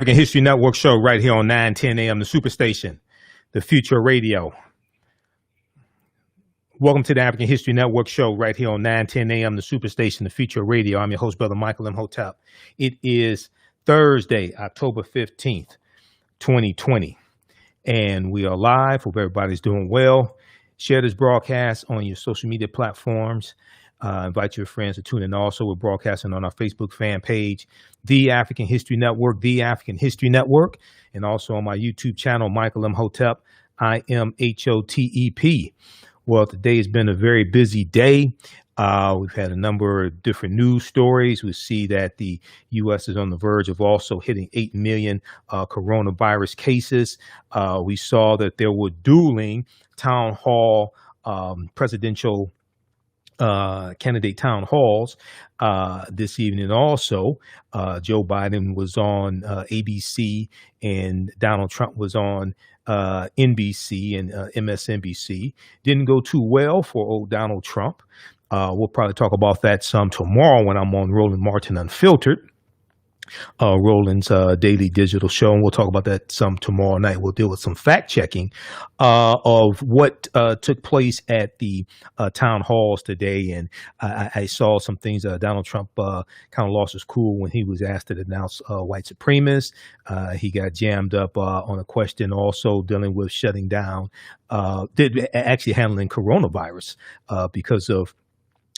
American History Network show right here on 9:10 a.m. the Superstation, the Future Radio. Welcome to the African History Network show right here on 9:10 a.m. the Superstation, the Future Radio. I'm your host, Brother Michael Imhotep. It is Thursday, October 15th, 2020, and we are live. Hope everybody's doing well. Share this broadcast on your social media platforms. Invite your friends to tune in. Also, we're broadcasting on our Facebook fan page, The African History Network, The African History Network, and also on my YouTube channel, Michael Imhotep, IMHOTEP. Well, today has been a very busy day. We've had a number of different news stories. We see that the U.S. is on the verge of also hitting 8 million coronavirus cases. We saw that there were dueling town hall presidential candidate town halls this evening. Also, Joe Biden was on ABC and Donald Trump was on NBC and MSNBC. Didn't go too well for old Donald Trump. We'll probably talk about that some tomorrow when I'm on Roland Martin Unfiltered, Roland's daily digital show, and we'll talk about that some tomorrow night. We'll deal with some fact checking of what took place at the town halls today, and I saw some things. Donald Trump kind of lost his cool when he was asked to denounce white supremacists. He got jammed up on a question also dealing with shutting down, actually handling coronavirus because of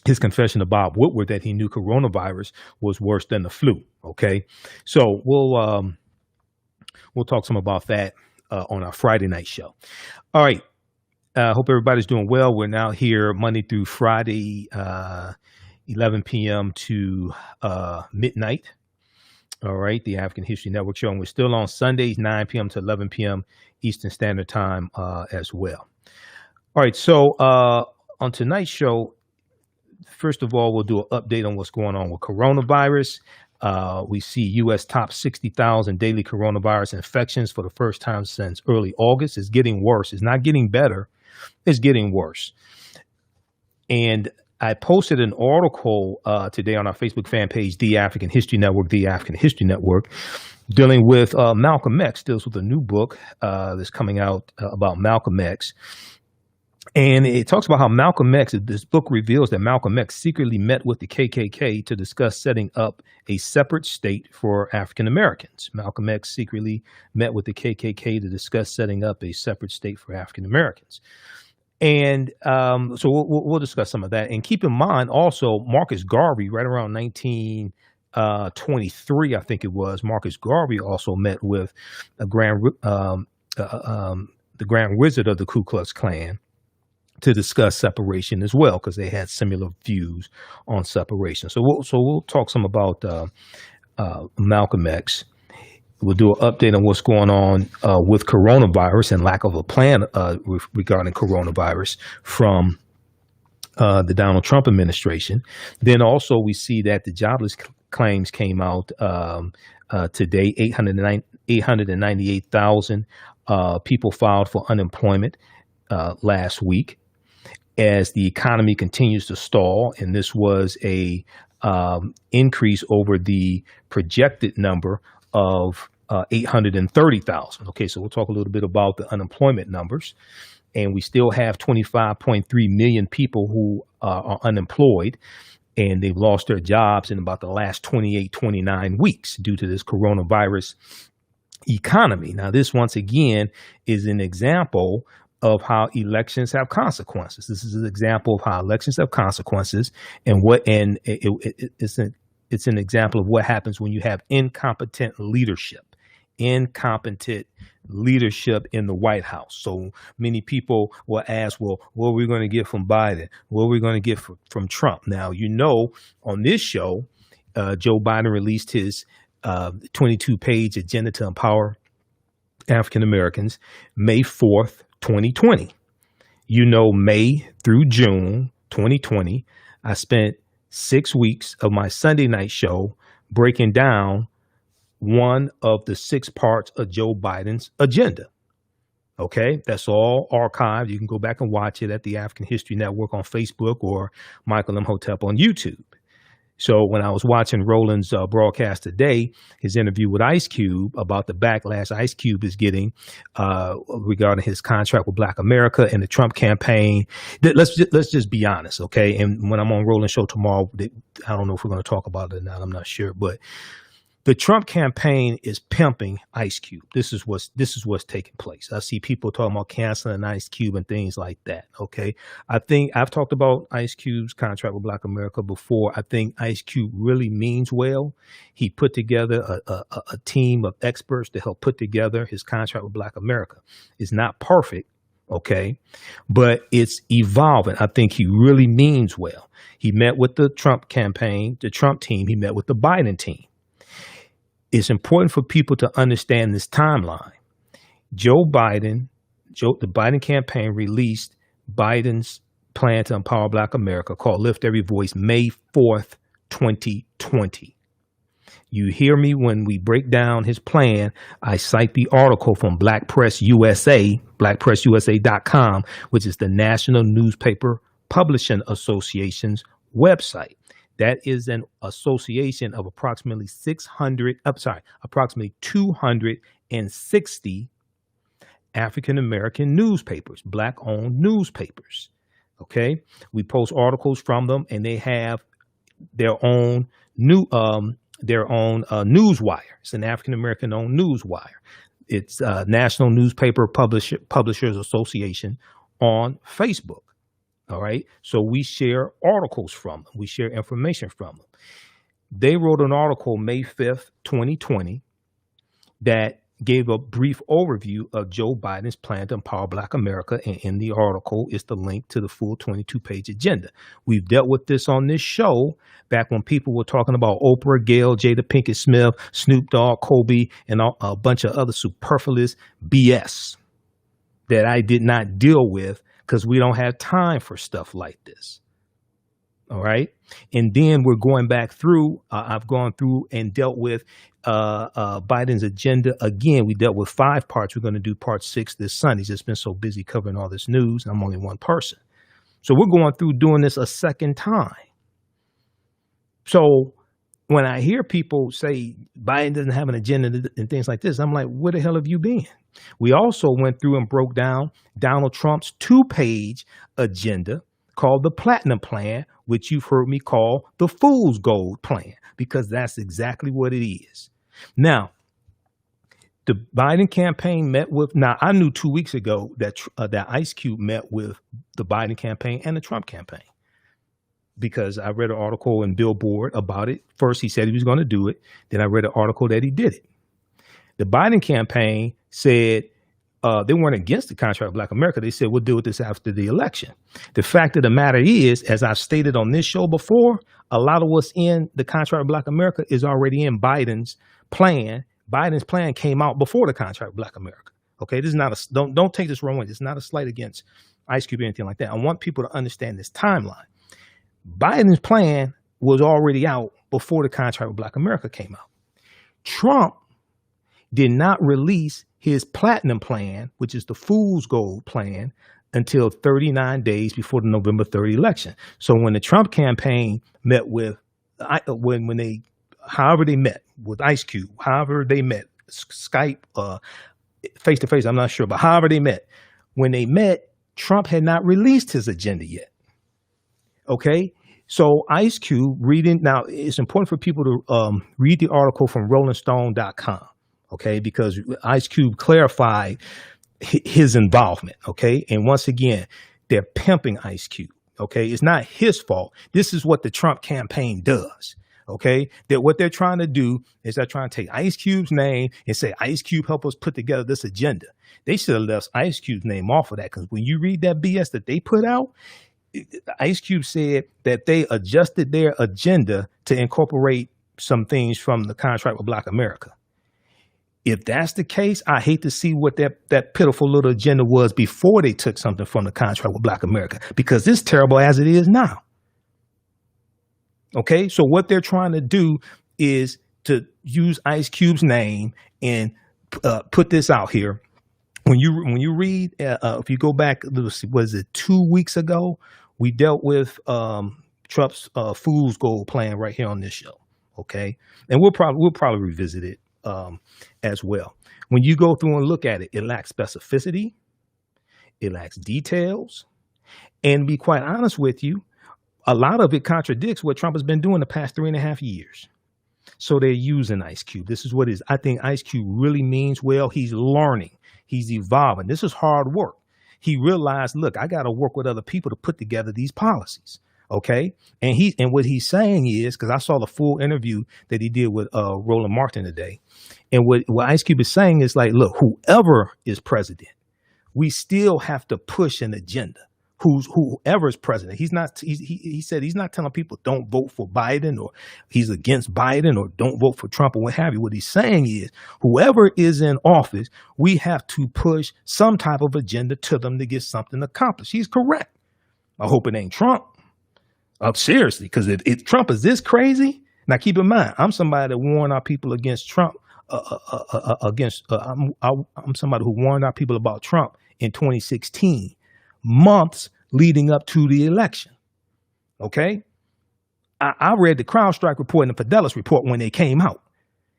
his confession to Bob Woodward that he knew coronavirus was worse than the flu. Okay, so we'll talk some about that on our Friday night show. All right, hope everybody's doing well. We're now here Monday through Friday, 11 p.m. to midnight. All right, the African History Network show, and we're still on Sundays, 9 p.m. to 11 p.m. Eastern Standard Time as well. All right, so on tonight's show, first of all, we'll do an update on what's going on with coronavirus. We see U.S. top 60,000 daily coronavirus infections for the first time since early August. It's getting worse. It's not getting better. It's getting worse. And I posted an article today on our Facebook fan page, The African History Network, The African History Network, dealing with Malcolm X. Deals with a new book that's coming out about Malcolm X. And it talks about how Malcolm X, this book reveals that Malcolm X secretly met with the KKK to discuss setting up a separate state for African Americans. Malcolm X secretly met with the KKK to discuss setting up a separate state for African Americans. And so we'll discuss some of that. And keep in mind also Marcus Garvey, right around 1923, I think it was, Marcus Garvey also met with the Grand Wizard of the Ku Klux Klan to discuss separation as well, because they had similar views on separation. So we'll talk some about Malcolm X. We'll do an update on what's going on with coronavirus and lack of a plan regarding coronavirus from the Donald Trump administration. Then also we see that the jobless claims came out today. 898,000 people filed for unemployment last week, as the economy continues to stall, and this was a increase over the projected number of 830,000. Okay, so we'll talk a little bit about the unemployment numbers, and we still have 25.3 million people who are unemployed, and they've lost their jobs in about the last 29 weeks due to this coronavirus economy. Now, this once again is an example of how elections have consequences. This is an example of how elections have consequences, and it's an example of what happens when you have incompetent leadership in the White House. So many people will ask, well, what are we going to get from Biden? What are we going to get from Trump? Now, on this show, Joe Biden released his 22-page agenda to empower African Americans May 4th, 2020. May through June 2020, I spent 6 weeks of my Sunday night show breaking down one of the 6 parts of Joe Biden's agenda. Okay, that's all archived. You can go back and watch it at the African History Network on Facebook or Michael Imhotep on YouTube. So when I was watching Roland's broadcast today, his interview with Ice Cube about the backlash Ice Cube is getting regarding his contract with Black America and the Trump campaign, let's just be honest, okay? And when I'm on Roland's show tomorrow, I don't know if we're going to talk about it or not. I'm not sure, but the Trump campaign is pimping Ice Cube. This is what's taking place. I see people talking about canceling Ice Cube and things like that. Okay, I think I've talked about Ice Cube's contract with Black America before. I think Ice Cube really means well. He put together a team of experts to help put together his contract with Black America. It's not perfect, okay, but it's evolving. I think he really means well. He met with the Trump campaign, the Trump team. He met with the Biden team. It's important for people to understand this timeline. The Biden campaign released Biden's plan to empower Black America called Lift Every Voice May 4th, 2020. You hear me when we break down his plan. I cite the article from Black Press USA, blackpressusa.com, which is the National Newspaper Publishing Association's website. That is an association of approximately 260 African-American newspapers, Black-owned newspapers. Okay, we post articles from them, and they have their own newswire. It's an African-American-owned newswire. It's National Newspaper Publishers Association on Facebook. All right. So we share articles from them. We share information from them. They wrote an article May 5th, 2020, that gave a brief overview of Joe Biden's plan to empower Black America. And in the article is the link to the full 22-page agenda. We've dealt with this on this show back when people were talking about Oprah, Gayle, Jada Pinkett Smith, Snoop Dogg, Kobe, and a bunch of other superfluous BS that I did not deal with, because we don't have time for stuff like this. All right. And then we're going back through. I've gone through and dealt with Biden's agenda. Again, we dealt with 5 parts. We're going to do part 6 this Sunday. He's just been so busy covering all this news. I'm only one person. So we're going through doing this a second time. So when I hear people say Biden doesn't have an agenda and things like this, I'm like, where the hell have you been? We also went through and broke down Donald Trump's 2-page agenda called the Platinum Plan, which you've heard me call the Fool's Gold Plan, because that's exactly what it is. Now, the Biden campaign met with, now I knew 2 weeks ago that Ice Cube met with the Biden campaign and the Trump campaign, because I read an article in Billboard about it. First, he said he was going to do it. Then I read an article that he did it. The Biden campaign said they weren't against the contract with Black America. They said, we'll deal with this after the election. The fact of the matter is, as I've stated on this show before, a lot of what's in the contract with Black America is already in Biden's plan. Biden's plan came out before the contract with Black America. Okay, this is not don't take this wrong way. It's not a slight against Ice Cube or anything like that. I want people to understand this timeline. Biden's plan was already out before the contract with Black America came out. Trump did not release his Platinum Plan, which is the Fool's Gold Plan, until 39 days before the November 3rd election. So when the Trump campaign met with, however they met with Ice Cube, however they met, Skype, face-to-face, I'm not sure, but however they met, when they met, Trump had not released his agenda yet. Okay? So Ice Cube now it's important for people to read the article from rollingstone.com. Okay, because Ice Cube clarified his involvement. Okay, and once again, they're pimping Ice Cube. Okay, it's not his fault. This is what the Trump campaign does. Okay, that what they're trying to do is they're trying to take Ice Cube's name and say, Ice Cube helped us put together this agenda. They should have left Ice Cube's name off of that, because when you read that BS that they put out, Ice Cube said that they adjusted their agenda to incorporate some things from the contract with Black America. If that's the case, I hate to see what that pitiful little agenda was before they took something from the contract with Black America, because it's terrible as it is now. Okay, so what they're trying to do is to use Ice Cube's name and put this out here. When you read, if you go back, was it 2 weeks ago? We dealt with Trump's fool's gold plan right here on this show. Okay, and we'll probably revisit it as well. When you go through and look at it, it lacks specificity, it lacks details, and to be quite honest with you, a lot of it contradicts what Trump has been doing the past 3.5 years. So they're using Ice Cube. This is what is. I think Ice Cube really means well. He's learning. He's evolving. This is hard work. He realized, look, I got to work with other people to put together these policies. Okay. And what he's saying is, because I saw the full interview that he did with Roland Martin today. And what Ice Cube is saying is like, look, whoever is president, we still have to push an agenda. Whoever is president, he said he's not telling people don't vote for Biden or he's against Biden or don't vote for Trump or what have you. What he's saying is whoever is in office, we have to push some type of agenda to them to get something accomplished. He's correct. I hope it ain't Trump. Seriously, because if Trump is this crazy, now keep in mind, I'm somebody that warned our people against Trump. I'm somebody who warned our people about Trump in 2016. Months leading up to the election. Okay. I read the CrowdStrike report and the Fidelis report when they came out.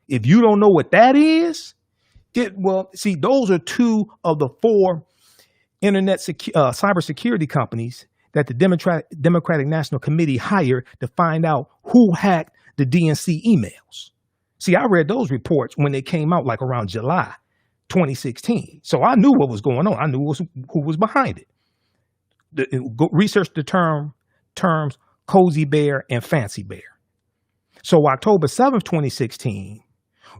If you don't know what that is, see, those are two of the four internet cybersecurity companies that the Democratic National Committee hired to find out who hacked the DNC emails. See, I read those reports when they came out like around July 2016. So I knew what was going on. I knew who was behind it. Research the terms Cozy Bear and Fancy Bear. So October 7th, 2016,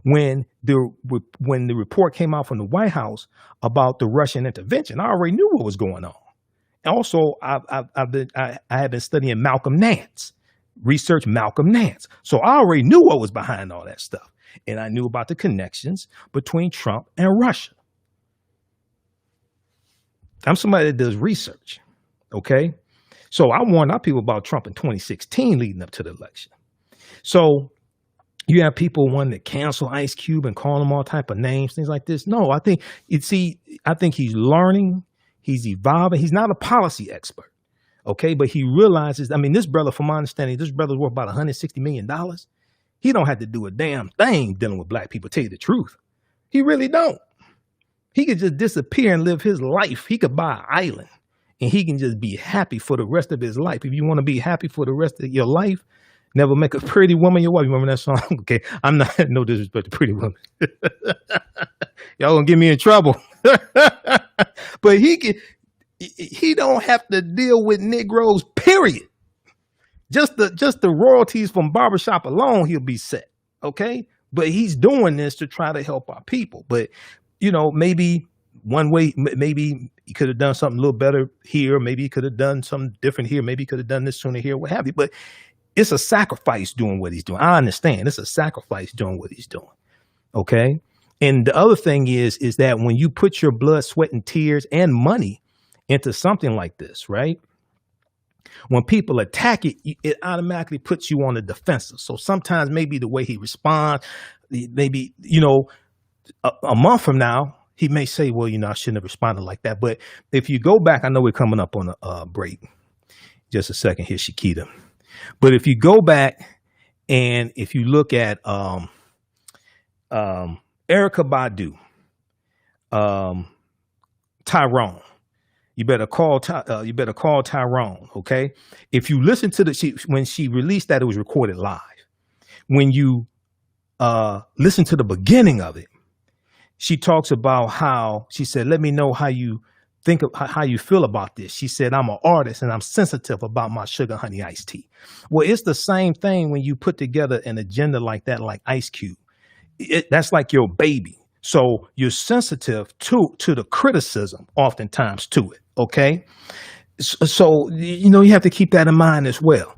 when the report came out from the White House about the Russian intervention, I already knew what was going on. Also, I had been studying Malcolm Nance, research Malcolm Nance. So I already knew what was behind all that stuff. And I knew about the connections between Trump and Russia. I'm somebody that does research. Okay. So I warned our people about Trump in 2016 leading up to the election. So you have people wanting to cancel Ice Cube and call him all type of names, things like this. No, I think he's learning, he's evolving. He's not a policy expert. Okay. But he realizes, this brother, from my understanding, this brother's worth about $160 million. He don't have to do a damn thing dealing with black people, tell you the truth. He really don't. He could just disappear and live his life. He could buy an island. And he can just be happy for the rest of his life. If you want to be happy for the rest of your life, never make a pretty woman your wife. You remember that song? Okay, I'm not, no disrespect to pretty women. Y'all gonna get me in trouble. But he don't have to deal with Negroes, period. Just the royalties from barbershop alone, he'll be set. Okay, but he's doing this to try to help our people. But maybe one way, maybe he could have done something a little better here. Maybe he could have done something different here. Maybe he could have done this sooner here, what have you. But it's a sacrifice doing what he's doing. I understand. It's a sacrifice doing what he's doing. Okay. And the other thing is that when you put your blood, sweat, and tears and money into something like this, right? When people attack it, it automatically puts you on the defensive. So sometimes maybe the way he responds, maybe, a month from now, he may say, well, I shouldn't have responded like that. But if you go back, I know we're coming up on a break. Just a second here, Shakita. But if you go back and if you look at Erykah Badu, Tyrone, you better call Tyrone. Okay. If you listen to when she released that, it was recorded live. When you listen to the beginning of it, she talks about how she said, let me know how you think of how you feel about this. She said, I'm an artist and I'm sensitive about my sugar honey iced tea. Well, it's the same thing when you put together an agenda like that, like Ice Cube. That's like your baby. So you're sensitive to the criticism oftentimes to it. Okay. So, you have to keep that in mind as well.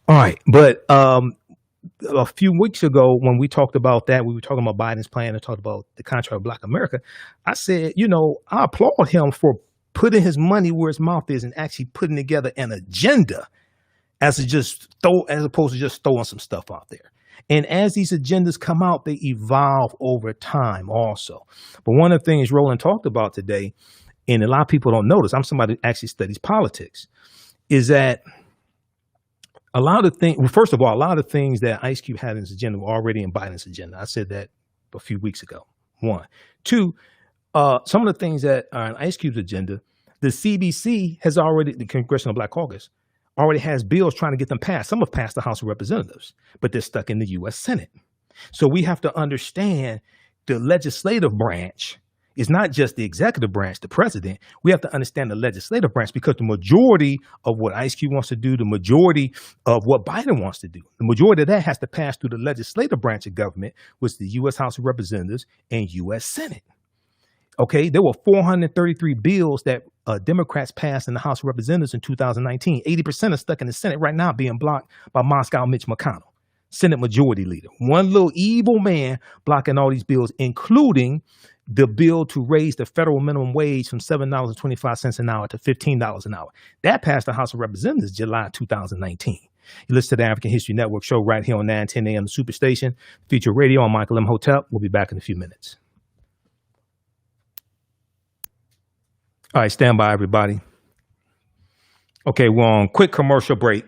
All right. But, a few weeks ago, when we talked about that, we were talking about Biden's plan and talked about the contract of Black America. I said, I applaud him for putting his money where his mouth is and actually putting together an agenda as opposed to just throwing some stuff out there. And as these agendas come out, they evolve over time also. But one of the things Roland talked about today, and a lot of people don't notice, I'm somebody who actually studies politics, is that A lot of things. Well, first of all, a lot of things that Ice Cube had in his agenda were already in Biden's agenda. I said that a few weeks ago. One, two. Some of the things that are on Ice Cube's agenda, the CBC has already, the Congressional Black Caucus, already has bills trying to get them passed. Some have passed the House of Representatives, but they're stuck in the U.S. Senate. So we have to understand the legislative branch is not just the executive branch, the president. We have to understand the legislative branch because the majority of what Ice Cube wants to do, the majority of what Biden wants to do, the majority of that has to pass through the legislative branch of government, which is the U.S. House of Representatives and U.S. Senate. Okay, there were 433 bills that Democrats passed in the House of Representatives in 2019. 80% are stuck in the Senate right now being blocked by Moscow Mitch McConnell, Senate Majority Leader. One little evil man blocking all these bills, including the bill to raise the federal minimum wage from $7.25 an hour to $15 an hour. That passed the House of Representatives July 2019. You listen to the African History Network show right here on 910 AM Superstation. Feature radio on Michael Imhotep. We'll be back in a few minutes. All right, stand by, everybody. Okay, we're on quick commercial break.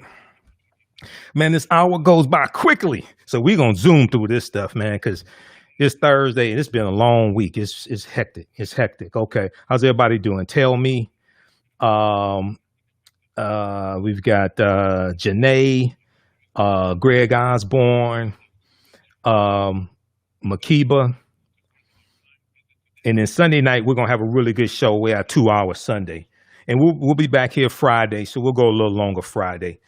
Man, this hour goes by quickly. So we're going to zoom through this stuff, man, because it's Thursday and it's been a long week. It's hectic. It's hectic. Okay, how's everybody doing? Tell me. We've got Janae, Greg Osborne, Makiba. And then Sunday night, we're going to have a really good show. We have 2 hours Sunday. And we'll be back here Friday, so we'll go a little longer Friday.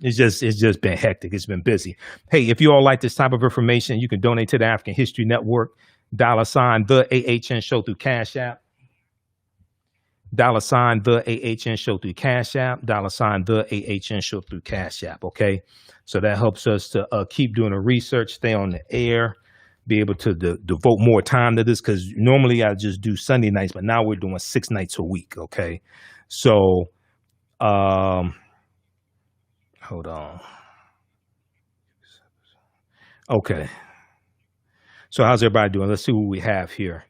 It's just been hectic. It's been busy. Hey, if you all like this type of information, you can donate to the African History Network, $ TheAHNShow through Cash App. $TheAHNShow through Cash App, $TheAHNShow through Cash App, okay? So that helps us to keep doing the research, stay on the air, be able to devote more time to this, because normally I just do Sunday nights, but now we're doing 6 nights a week, okay? So, hold on. Okay. So how's everybody doing? Let's see what we have here.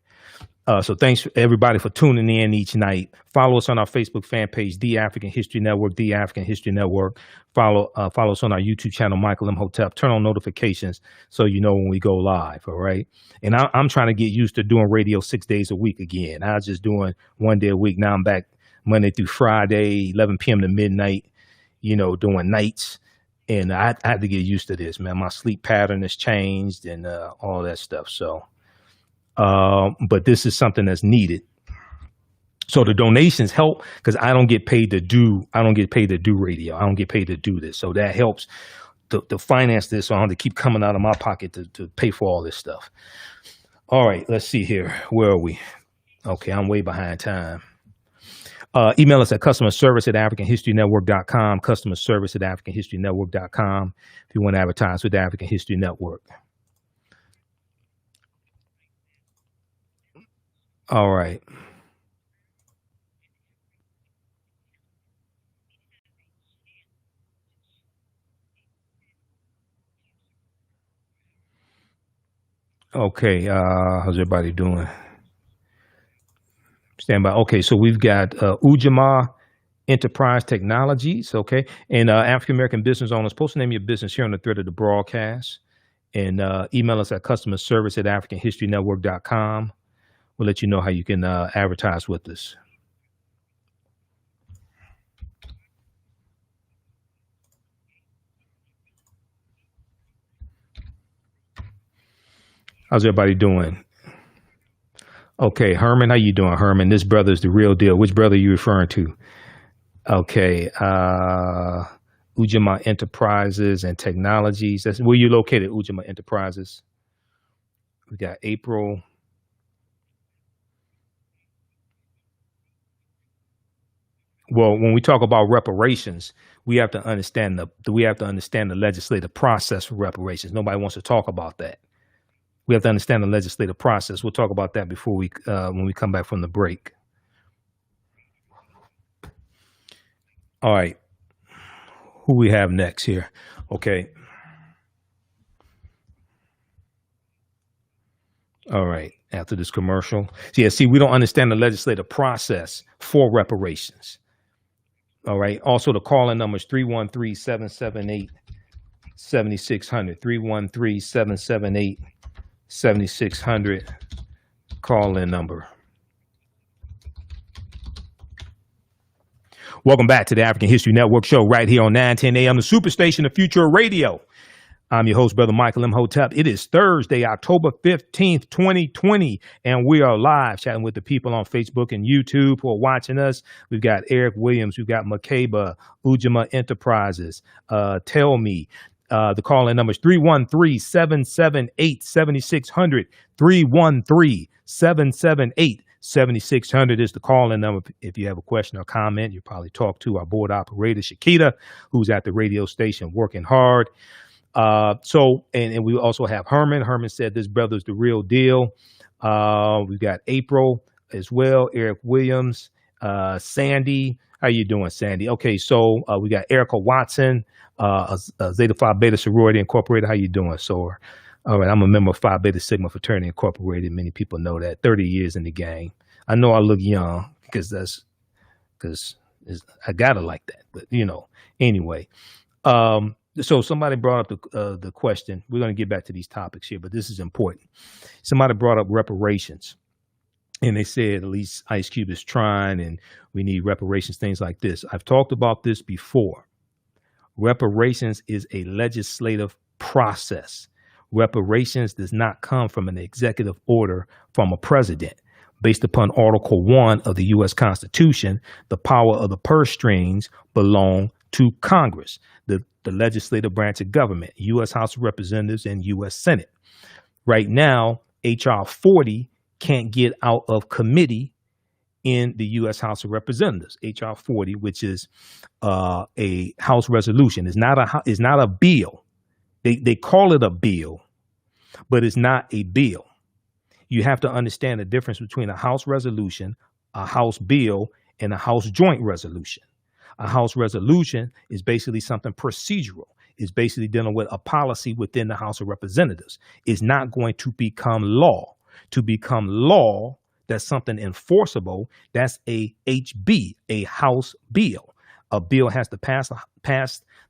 So thanks everybody for tuning in each night. Follow us on our Facebook fan page, The African History Network, The African History Network. Follow us on our YouTube channel, Michael Imhotep. Turn on notifications so you know when we go live, all right? And I'm trying to get used to doing radio 6 days a week again. I was just doing 1 day a week. Now I'm back Monday through Friday, 11 p.m. to midnight, doing nights. And I had to get used to this, man. My sleep pattern has changed and all that stuff, so... but this is something that's needed. So the donations help because I don't get paid to do radio. I don't get paid to do this. So that helps to finance this. So I don't have to keep coming out of my pocket to pay for all this stuff. All right, let's see here. Where are we? Okay, I'm way behind time. Email us at customerservice@africanhistorynetwork.com, customerservice@africanhistorynetwork.com if you want to advertise with the African History Network. All right. Okay. How's everybody doing? Stand by. Okay. So we've got Ujamaa Enterprise Technologies. Okay. And African American business owners, post the name of your business here on the thread of the broadcast. And email us at customerservice@africanhistorynetwork.com. We'll let you know how you can advertise with us. How's everybody doing? Okay, Herman, how you doing, Herman? This brother's the real deal. Which brother are you referring to? Okay, Ujamaa Enterprises and Technologies. That's where you located, Ujamaa Enterprises. We got April. Well, when we talk about reparations, we have to understand the legislative process for reparations. Nobody wants to talk about that. We have to understand the legislative process. We'll talk about that before when we come back from the break. All right. Who we have next here? Okay. All right. After this commercial. Yeah, see, we don't understand the legislative process for reparations. All right. Also, the call-in number is 313-778-7600. 313-778-7600. Call-in number. Welcome back to the African History Network show right here on 910 AM, the Superstation of Future Radio. I'm your host, Brother Michael Imhotep. It is Thursday, October 15th, 2020, and we are live chatting with the people on Facebook and YouTube who are watching us. We've got Eric Williams, we've got Makeba, Ujima Enterprises, Tell Me. The call-in number is 313-778-7600. 313-778-7600 is the call-in number. If you have a question or comment, you probably talk to our board operator, Shakita, who's at the radio station working hard. And we also have Herman. Herman said this brother's the real deal. We've got April as well, Eric Williams, Sandy. How you doing, Sandy? Okay, so we got Erica Watson, Zeta Phi Beta Sorority Incorporated. How you doing, Sor? All right, I'm a member of Phi Beta Sigma Fraternity Incorporated. Many people know that. 30 years in the game. I know I look young because I gotta like that. But anyway. So somebody brought up the question. We're going to get back to these topics here, but this is important. Somebody brought up reparations, and they said at least Ice Cube is trying, and we need reparations, things like this. I've talked about this before. Reparations is a legislative process. Reparations does not come from an executive order from a president. Based upon Article 1 of the U.S. Constitution, the power of the purse strings belong to Congress, the legislative branch of government, U.S. House of Representatives and U.S. Senate. Right now, H.R. 40 can't get out of committee in the U.S. House of Representatives. H.R. 40, which is a House resolution, is not a bill. They call it a bill, but it's not a bill. You have to understand the difference between a House resolution, a House bill, and a House joint resolution. A House resolution is basically something procedural. It's basically dealing with a policy within the House of Representatives. It's not going to become law. To become law, that's something enforceable. That's a HB, a House bill. A bill has to pass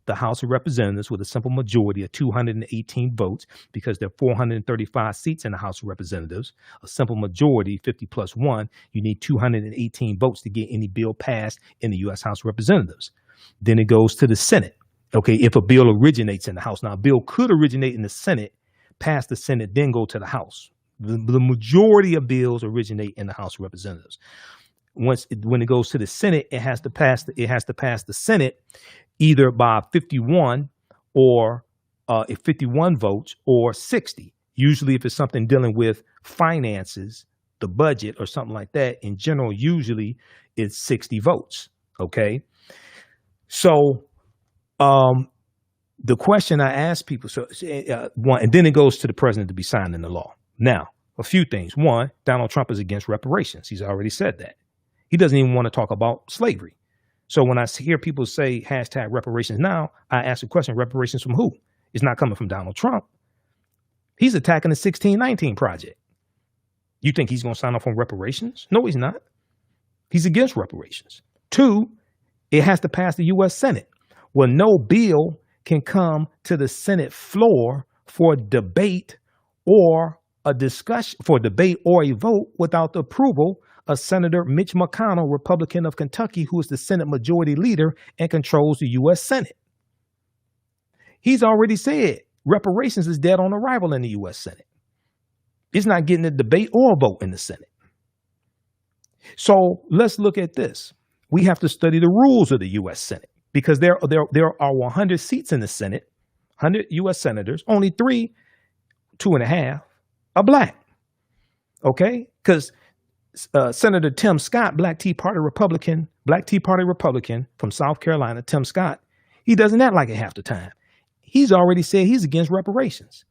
the House of Representatives with a simple majority of 218 votes because there are 435 seats in the House of Representatives. A simple majority, 50 plus 1, you need 218 votes to get any bill passed in the U.S. House of Representatives. Then it goes to the Senate. Okay, if a bill originates in the House. Now, a bill could originate in the Senate, pass the Senate, then go to the House. The majority of bills originate in the House of Representatives. When it goes to the Senate, it has to pass the Senate either by 51 or 51 votes or 60. Usually, if it's something dealing with finances, the budget or something like that, in general, usually it's 60 votes. Okay. So the question I ask people, one, and then it goes to the president to be signing the law. Now, a few things. One, Donald Trump is against reparations. He's already said that. He doesn't even want to talk about slavery. So when I hear people say hashtag reparations now, I ask the question, reparations from who? It's not coming from Donald Trump. He's attacking the 1619 Project. You think he's going to sign off on reparations? No, he's not. He's against reparations. Two, it has to pass the U.S. Senate. Well, no bill can come to the Senate floor for debate or a discussion, for debate or a vote without the approval of Senator Mitch McConnell, Republican of Kentucky, who is the Senate Majority Leader and controls the U.S. Senate. He's already said reparations is dead on arrival in the U.S. Senate. It's not getting a debate or a vote in the Senate. So let's look at this. We have to study the rules of the U.S. Senate because there are 100 seats in the Senate, 100 U.S. senators, only 2.5 are black. Okay? Because Senator Tim Scott, Black Tea Party Republican from South Carolina, Tim Scott, he doesn't act like it half the time. He's already said he's against reparations.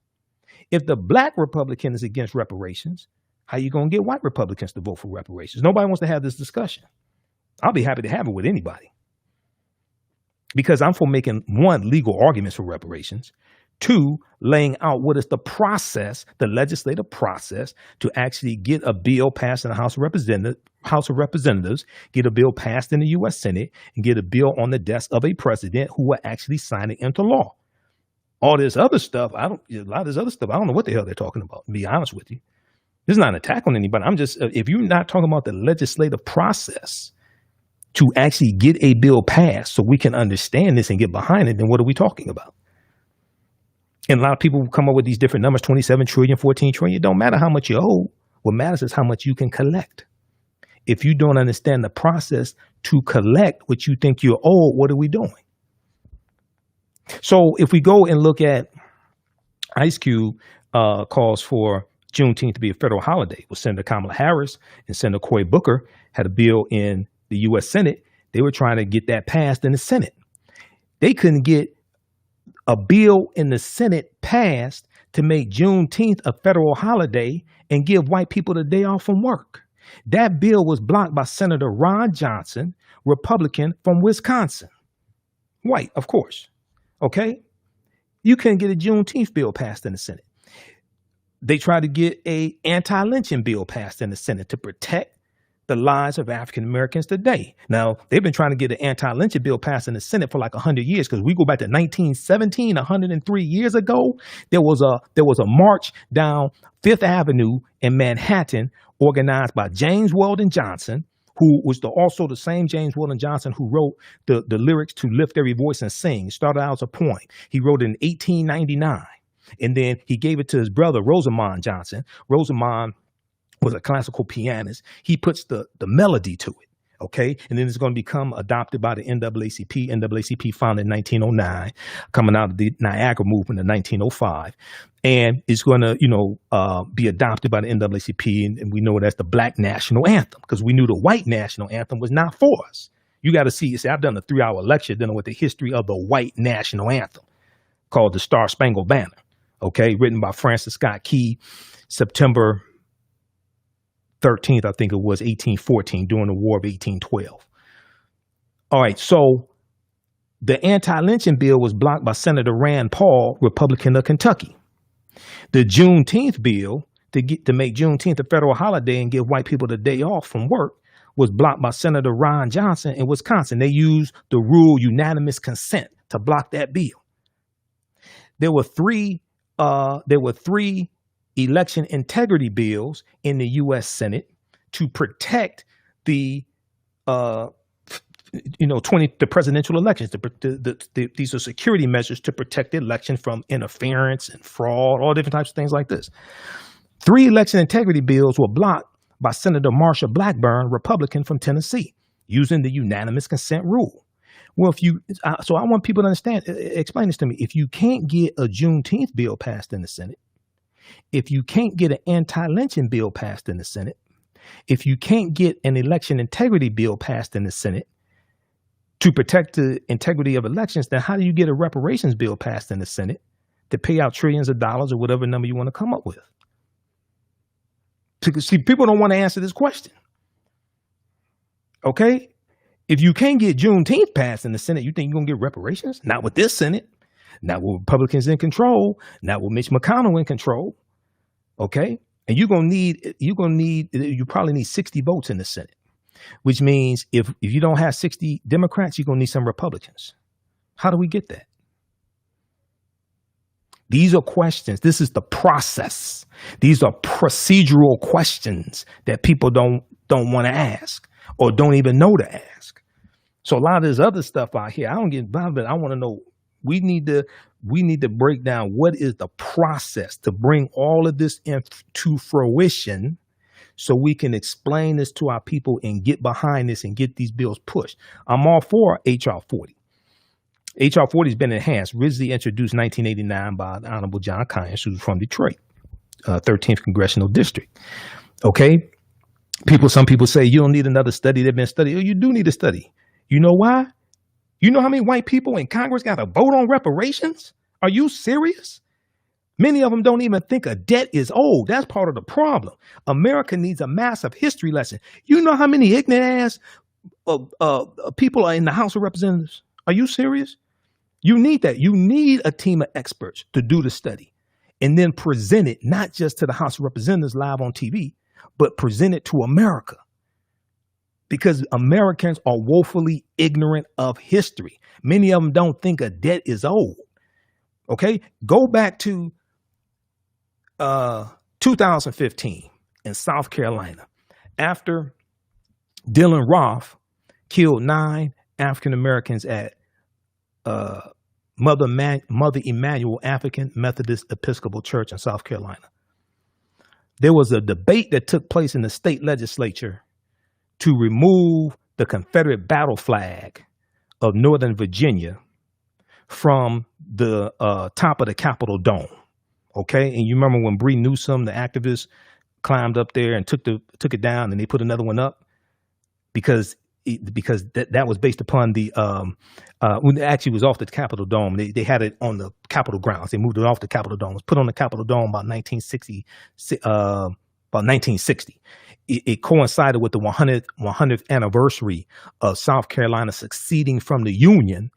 If the black Republican is against reparations, how you going to get white Republicans to vote for reparations? Nobody wants to have this discussion. I'll be happy to have it with anybody. Because I'm for making, one, legal arguments for reparations. Two, laying out what is the process, the legislative process, to actually get a bill passed in the House of Representatives, get a bill passed in the U.S. Senate, and get a bill on the desk of a president who will actually sign it into law. All this other stuff, I don't know what the hell they're talking about, to be honest with you. This is not an attack on anybody. I'm just, if you're not talking about the legislative process to actually get a bill passed so we can understand this and get behind it, then what are we talking about? And a lot of people come up with these different numbers, 27 trillion, 14 trillion. It don't matter how much you owe. What matters is how much you can collect. If you don't understand the process to collect what you think you're owed, what are we doing? So if we go and look at Ice Cube calls for Juneteenth to be a federal holiday. Well, Senator Kamala Harris and Senator Cory Booker had a bill in the U.S. Senate. They were trying to get that passed in the Senate. They couldn't get a bill in the Senate passed to make Juneteenth a federal holiday and give white people the day off from work. That bill was blocked by Senator Ron Johnson, Republican from Wisconsin. White, of course. Okay? You couldn't get a Juneteenth bill passed in the Senate. They tried to get an anti-lynching bill passed in the Senate to protect the lives of African Americans today. Now, they've been trying to get an anti-lynching bill passed in the Senate for like 100 years, because we go back to 1917, 103 years ago, there was a march down Fifth Avenue in Manhattan organized by James Weldon Johnson, who was also the same James Weldon Johnson who wrote the lyrics to Lift Every Voice and Sing. It started out as a poem. He wrote it in 1899, and then he gave it to his brother, Rosamond Johnson. Rosamond was a classical pianist. He puts the melody to it, okay? And then it's going to become adopted by the NAACP. NAACP founded in 1909, coming out of the Niagara movement in 1905. And it's going to, be adopted by the NAACP, and we know that's the Black National Anthem, because we knew the white national anthem was not for us. You got to see, I've done a 3-hour lecture dealing with the history of the white national anthem called the Star Spangled Banner, okay? Written by Francis Scott Key, September 13th, I think it was, 1814, during the War of 1812. All right, so the anti-lynching bill was blocked by Senator Rand Paul, Republican of Kentucky. The Juneteenth bill to make Juneteenth a federal holiday and give white people the day off from work was blocked by Senator Ron Johnson in Wisconsin. They used the rule unanimous consent to block that bill. There were three election integrity bills in the U.S. Senate to protect the presidential elections. These are security measures to protect the election from interference and fraud, all different types of things like this. 3 election integrity bills were blocked by Senator Marsha Blackburn, Republican from Tennessee, using the unanimous consent rule. Well, so I want people to understand, explain this to me. If you can't get a Juneteenth bill passed in the Senate, if you can't get an anti-lynching bill passed in the Senate, if you can't get an election integrity bill passed in the Senate to protect the integrity of elections, then how do you get a reparations bill passed in the Senate to pay out trillions of dollars or whatever number you want to come up with? See, people don't want to answer this question. Okay? If you can't get Juneteenth passed in the Senate, you think you're going to get reparations? Not with this Senate. Not with Republicans in control, not with Mitch McConnell in control. Okay? And you probably need 60 votes in the Senate, which means if you don't have 60 Democrats, you're going to need some Republicans. How do we get that? These are questions. This is the process. These are procedural questions that people don't want to ask or don't even know to ask. So a lot of this other stuff out here, I don't get involved, but I want to know. We need to break down what is the process to bring all of this into fruition so we can explain this to our people and get behind this and get these bills pushed. I'm all for H.R. 40. H.R. 40 has been enhanced, originally introduced in 1989 by the Honorable John Conyers, who's from Detroit, 13th Congressional District. Okay? Some people say you don't need another study. They've been studying. Oh, you do need a study. You know why? You know how many white people in Congress got to vote on reparations? Are you serious? Many of them don't even think a debt is owed. That's part of the problem. America needs a massive history lesson. You know how many ignorant ass people are in the House of Representatives? Are you serious? You need that. You need a team of experts to do the study and then present it not just to the House of Representatives live on TV, but present it to America. Because Americans are woefully ignorant of history. Many of them don't think a debt is old. Okay? Go back to 2015 in South Carolina after Dylan Roth killed 9 African Americans at Mother Emanuel African Methodist Episcopal Church in South Carolina. There was a debate that took place in the state legislature to remove the Confederate battle flag of Northern Virginia from the top of the Capitol dome. Okay, and you remember when Bree Newsom, the activist, climbed up there and took it down, and they put another one up because that was based upon the when it actually was off the Capitol dome. They had it on the Capitol grounds. They moved it off the Capitol dome. It was put on the Capitol dome about 1960. It coincided with the 100th anniversary of South Carolina succeeding from the Union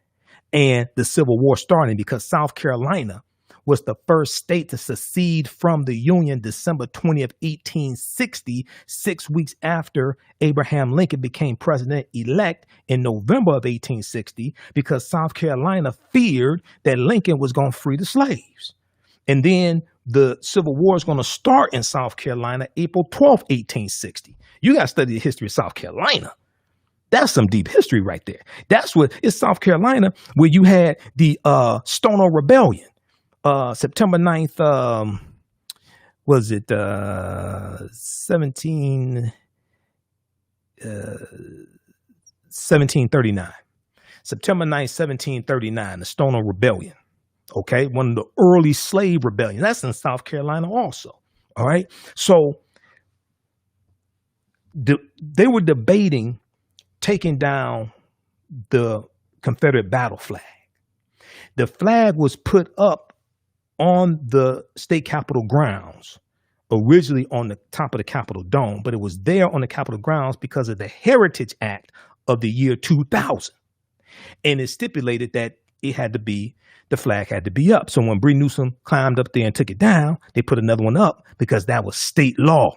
and the Civil War starting, because South Carolina was the first state to secede from the Union December 20th, 1860, 6 weeks after Abraham Lincoln became president-elect in November of 1860, because South Carolina feared that Lincoln was going to free the slaves. And then the Civil War is going to start in South Carolina April 12th, 1860. You got to study the history of South Carolina. That's some deep history right there. That's what it's South Carolina, where you had the Stonewall Rebellion. September 9th, was it 1739? September 9th, 1739, the Stonewall Rebellion. Okay, one of the early slave rebellions. That's in South Carolina also. All right. So they were debating taking down the Confederate battle flag. The flag was put up on the state capitol grounds, originally on the top of the Capitol dome, but it was there on the Capitol grounds because of the Heritage Act of the year 2000. And it stipulated that the flag had to be up. So when Bree Newsom climbed up there and took it down, they put another one up because that was state law.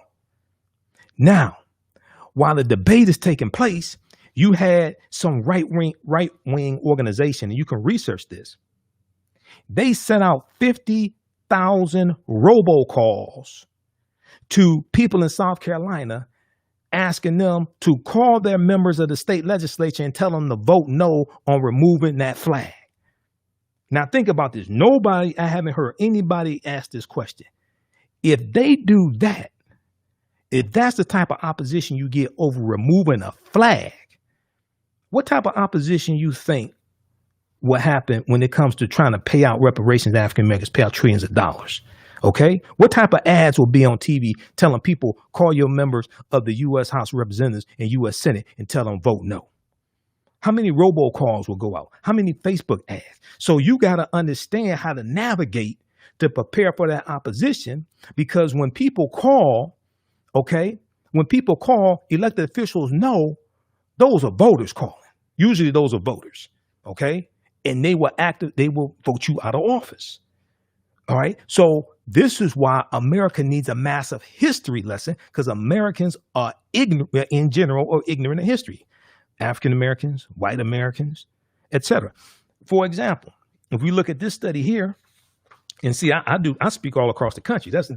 Now, while the debate is taking place, you had some right-wing organization, and you can research this. They sent out 50,000 robocalls to people in South Carolina asking them to call their members of the state legislature and tell them to vote no on removing that flag. Now think about this. I haven't heard anybody ask this question. If they do that, if that's the type of opposition you get over removing a flag, what type of opposition you think will happen when it comes to trying to pay out reparations to African Americans, pay out trillions of dollars? Okay? What type of ads will be on TV telling people, call your members of the U.S. House of Representatives and U.S. Senate and tell them vote no? How many robocalls will go out? How many Facebook ads? So you got to understand how to navigate to prepare for that opposition, because when people call, elected officials know those are voters calling. Usually those are voters, okay? And they will vote you out of office. All right. So this is why America needs a massive history lesson, because Americans are ignorant in general, or ignorant in history. African Americans, white Americans, etc. For example, if we look at this study here, and see, I speak all across the country. That's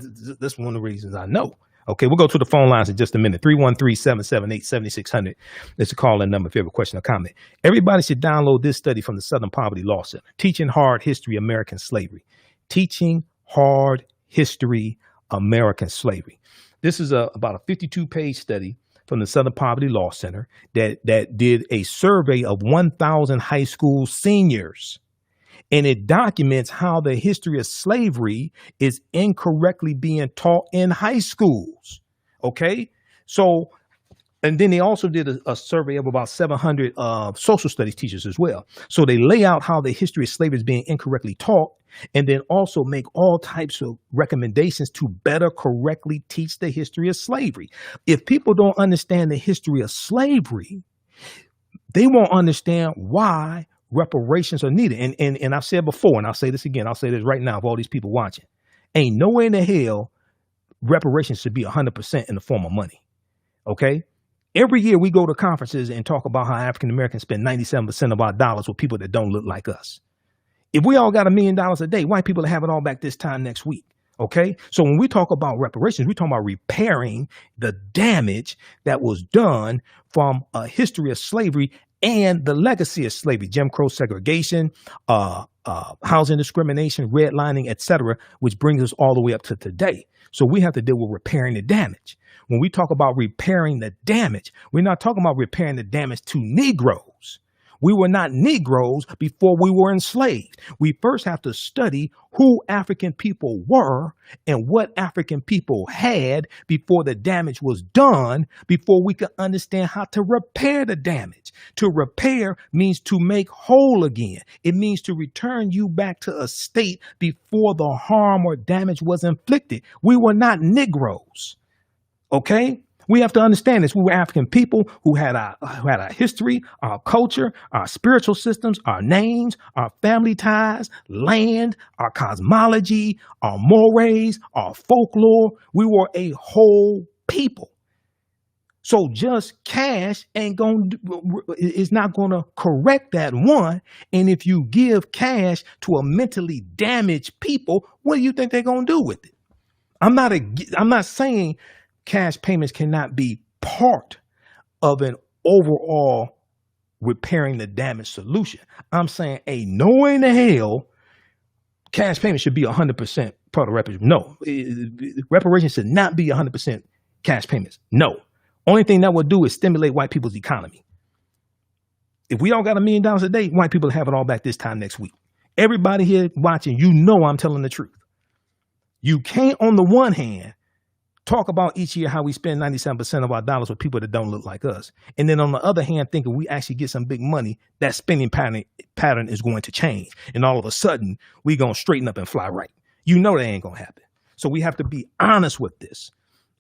one of the reasons I know. Okay, we'll go to the phone lines in just a minute. 313-778-7600. It's a call-in number if you have a question or comment. Everybody should download this study from the Southern Poverty Law Center, Teaching Hard History American Slavery. Teaching Hard History American Slavery. This is about a 52-page study from the Southern Poverty Law Center that did a survey of 1,000 high school seniors. And it documents how the history of slavery is incorrectly being taught in high schools. Okay? So, and then they also did a survey of about 700 social studies teachers as well. So they lay out how the history of slavery is being incorrectly taught, and then also make all types of recommendations to better correctly teach the history of slavery. If people don't understand the history of slavery, they won't understand why reparations are needed. And I've said before, and I'll say this again, I'll say this right now for all these people watching. Ain't no way in the hell reparations should be 100% in the form of money. Okay? Every year we go to conferences and talk about how African Americans spend 97% of our dollars with people that don't look like us. If we all got $1 million a day, white people have it all back this time next week. Okay. So when we talk about reparations, we're talking about repairing the damage that was done from a history of slavery and the legacy of slavery, Jim Crow segregation, housing discrimination, redlining, etc., which brings us all the way up to today. So we have to deal with repairing the damage. When we talk about repairing the damage, we're not talking about repairing the damage to Negroes. We were not Negroes before we were enslaved. We first have to study who African people were and what African people had before the damage was done, before we could understand how to repair the damage. To repair means to make whole again. It means to return you back to a state before the harm or damage was inflicted. We were not Negroes. Okay? We have to understand this. We were African people who had our history, our culture, our spiritual systems, our names, our family ties, land, our cosmology, our mores, our folklore. We were a whole people. So just cash is not going to correct that one. And if you give cash to a mentally damaged people, what do you think they're going to do with it? I'm not saying cash payments cannot be part of an overall repairing the damage solution. I'm saying, no way in the hell cash payments should be 100% part of reparations. No, reparations should not be 100% cash payments. No. Only thing that would do is stimulate white people's economy. If we all got $1 million a day, white people have it all back this time next week. Everybody here watching, you know I'm telling the truth. You can't, on the one hand, talk about each year how we spend 97% of our dollars with people that don't look like us. And then on the other hand, thinking we actually get some big money, that spending pattern is going to change. And all of a sudden, we're going to straighten up and fly right. You know that ain't going to happen. So we have to be honest with this.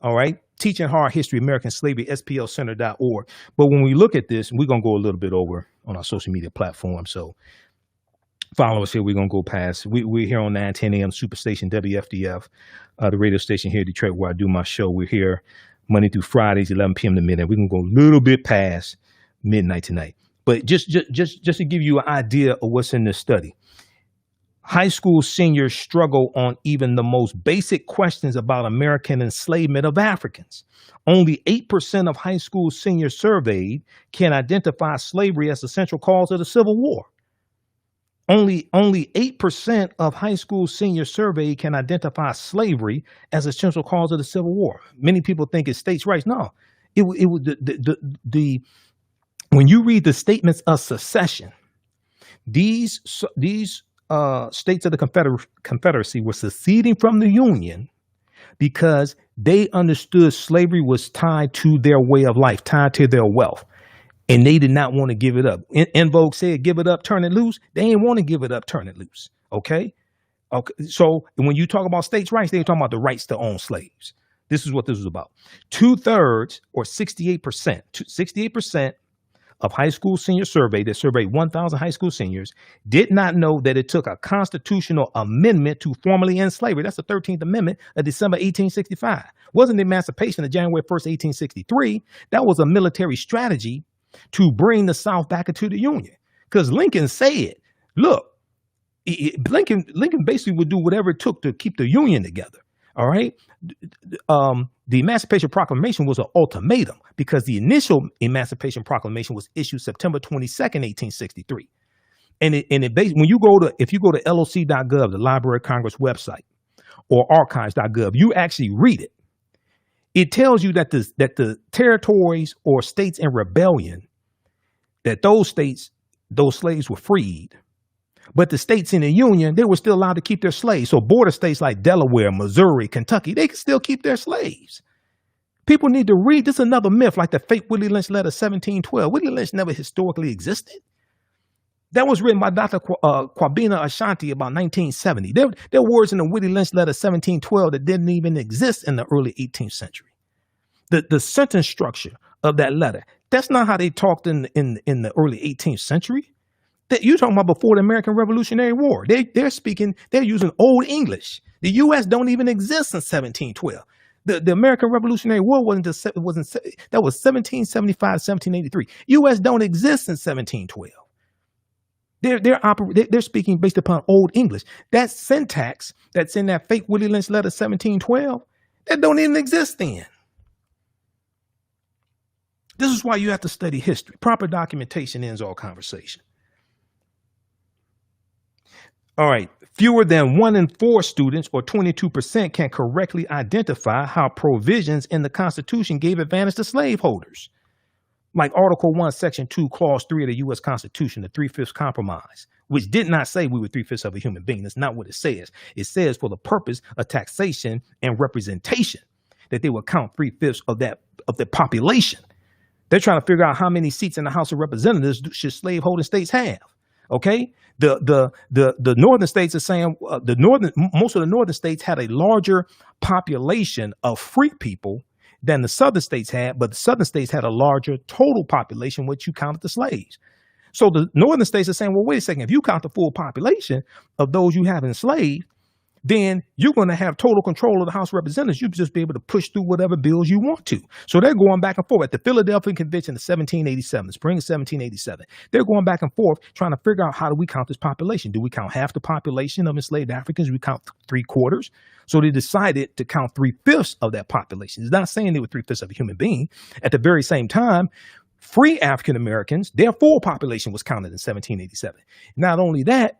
All right. Teaching Hard History, American Slavery, SPLcenter.org. But when we look at this, we're going to go a little bit over on our social media platform. So follow us here. We're going to go past. We're here on 910 AM Superstation WFDF, the radio station here in Detroit where I do my show. We're here Monday through Fridays, 11 p.m. to midnight. We're going to go a little bit past midnight tonight. But just to give you an idea of what's in this study. High school seniors struggle on even the most basic questions about American enslavement of Africans. Only 8% of high school seniors surveyed can identify slavery as the central cause of the Civil War. Only 8% of high school seniors surveyed can identify slavery as a central cause of the Civil War. Many people think it's states' rights. No, when you read the statements of secession, these states of the Confederacy were seceding from the Union because they understood slavery was tied to their way of life, tied to their wealth. And they did not want to give it up. En Vogue said, give it up, turn it loose. They didn't want to give it up, turn it loose. Okay. So when you talk about states' rights, they're talking about the rights to own slaves. This is what this was about. 2/3 or 68% of high school seniors surveyed, that surveyed 1,000 high school seniors, did not know that it took a constitutional amendment to formally end slavery. That's the 13th Amendment of December 1865. Wasn't the Emancipation of January 1st, 1863. That was a military strategy to bring the South back into the Union. Because Lincoln said, look, Lincoln basically would do whatever it took to keep the Union together. All right. The Emancipation Proclamation was an ultimatum because the initial Emancipation Proclamation was issued September 22nd, 1863. And when you go to LOC.gov, the Library of Congress website, or archives.gov, you actually read it. It tells you that the territories or states in rebellion, that those slaves were freed. But the states in the Union, they were still allowed to keep their slaves. So border states like Delaware, Missouri, Kentucky, they could still keep their slaves. People need to read. This is another myth, like the fake Willie Lynch letter 1712. Willie Lynch never historically existed. That was written by Dr. Kwabena Ashanti about 1970. There were words in the Willie Lynch letter 1712 that didn't even exist in the early 18th century. The sentence structure of that letter, that's not how they talked in the early 18th century. That you're talking about before the American Revolutionary War. They're using Old English. The U.S. don't even exist since 1712. The American Revolutionary War that was 1775, 1783. U.S. don't exist since 1712. They're speaking based upon Old English. That syntax that's in that fake Willie Lynch letter 1712, that don't even exist then. This is why you have to study history. Proper documentation ends all conversation. All right. Fewer than 1 in 4 students, or 22%, can correctly identify how provisions in the Constitution gave advantage to slaveholders. Like Article 1, Section 2, Clause 3 of the U.S. Constitution, the 3/5 Compromise, which did not say we were 3/5 of a human being. That's not what it says. It says for the purpose of taxation and representation, that they would count 3/5 of the population. They're trying to figure out how many seats in the House of Representatives should slaveholding states have. Okay, the northern states are saying most of the northern states had a larger population of free people than the southern states had, but the southern states had a larger total population, which you counted the slaves. So the northern states are saying, well, wait a second, if you count the full population of those you have enslaved, then you're going to have total control of the House of Representatives. You'll just be able to push through whatever bills you want to. So they're going back and forth. At the Philadelphia Convention of 1787, the spring of 1787, they're going back and forth trying to figure out, how do we count this population? Do we count half the population of enslaved Africans? Do we count 3/4? So they decided to count 3/5 of that population. It's not saying they were 3/5 of a human being. At the very same time, free African Americans, their full population was counted in 1787. Not only that,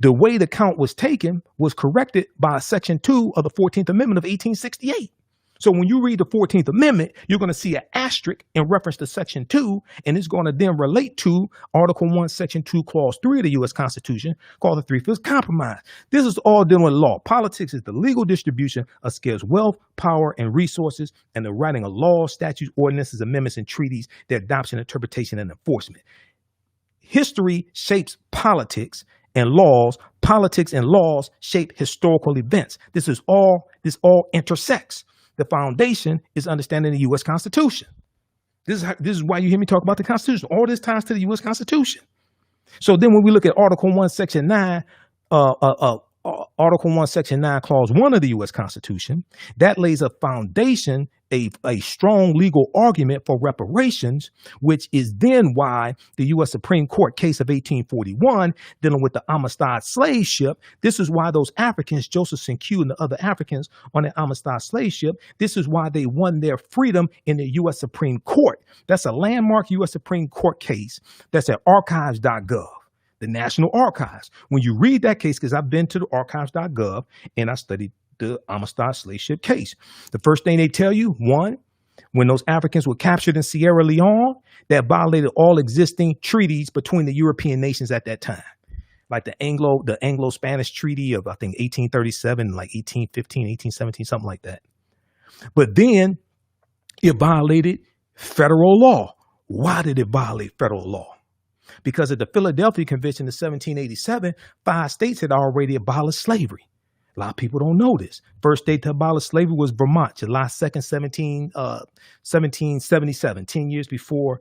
the way the count was taken was corrected by Section 2 of the 14th Amendment of 1868. So when you read the 14th Amendment, you're going to see an asterisk in reference to Section 2, and it's going to then relate to Article 1, Section 2, Clause 3 of the U.S. Constitution, called the 3/5 Compromise. This is all dealing with law. Politics is the legal distribution of scarce wealth, power, and resources, and the writing of laws, statutes, ordinances, amendments, and treaties, their adoption, interpretation, and enforcement. History shapes politics and laws. Politics and laws shape historical events. This all intersects. The foundation is understanding the U.S. Constitution. This is why you hear me talk about the Constitution. All this ties to the U.S. Constitution. So then when we look at Article 1, Section 9, Article 1, Section 9, Clause 1 of the U.S. Constitution, that lays a foundation, a strong legal argument for reparations, which is then why the U.S. Supreme Court case of 1841, dealing with the Amistad slave ship, this is why those Africans, Joseph Q. and the other Africans on the Amistad slave ship, this is why they won their freedom in the U.S. Supreme Court. That's a landmark U.S. Supreme Court case that's at archives.gov. The National Archives. When you read that case, because I've been to the archives.gov and I studied the Amistad slave ship case. The first thing they tell you, one, when those Africans were captured in Sierra Leone, that violated all existing treaties between the European nations at that time. Like the Anglo-Spanish Treaty of, I think, 1837, like 1815, 1817, something like that. But then it violated federal law. Why did it violate federal law? Because at the Philadelphia Convention of 1787, 5 states had already abolished slavery. A lot of people don't know this. First state to abolish slavery was Vermont, July 2nd, 1777, 10 years before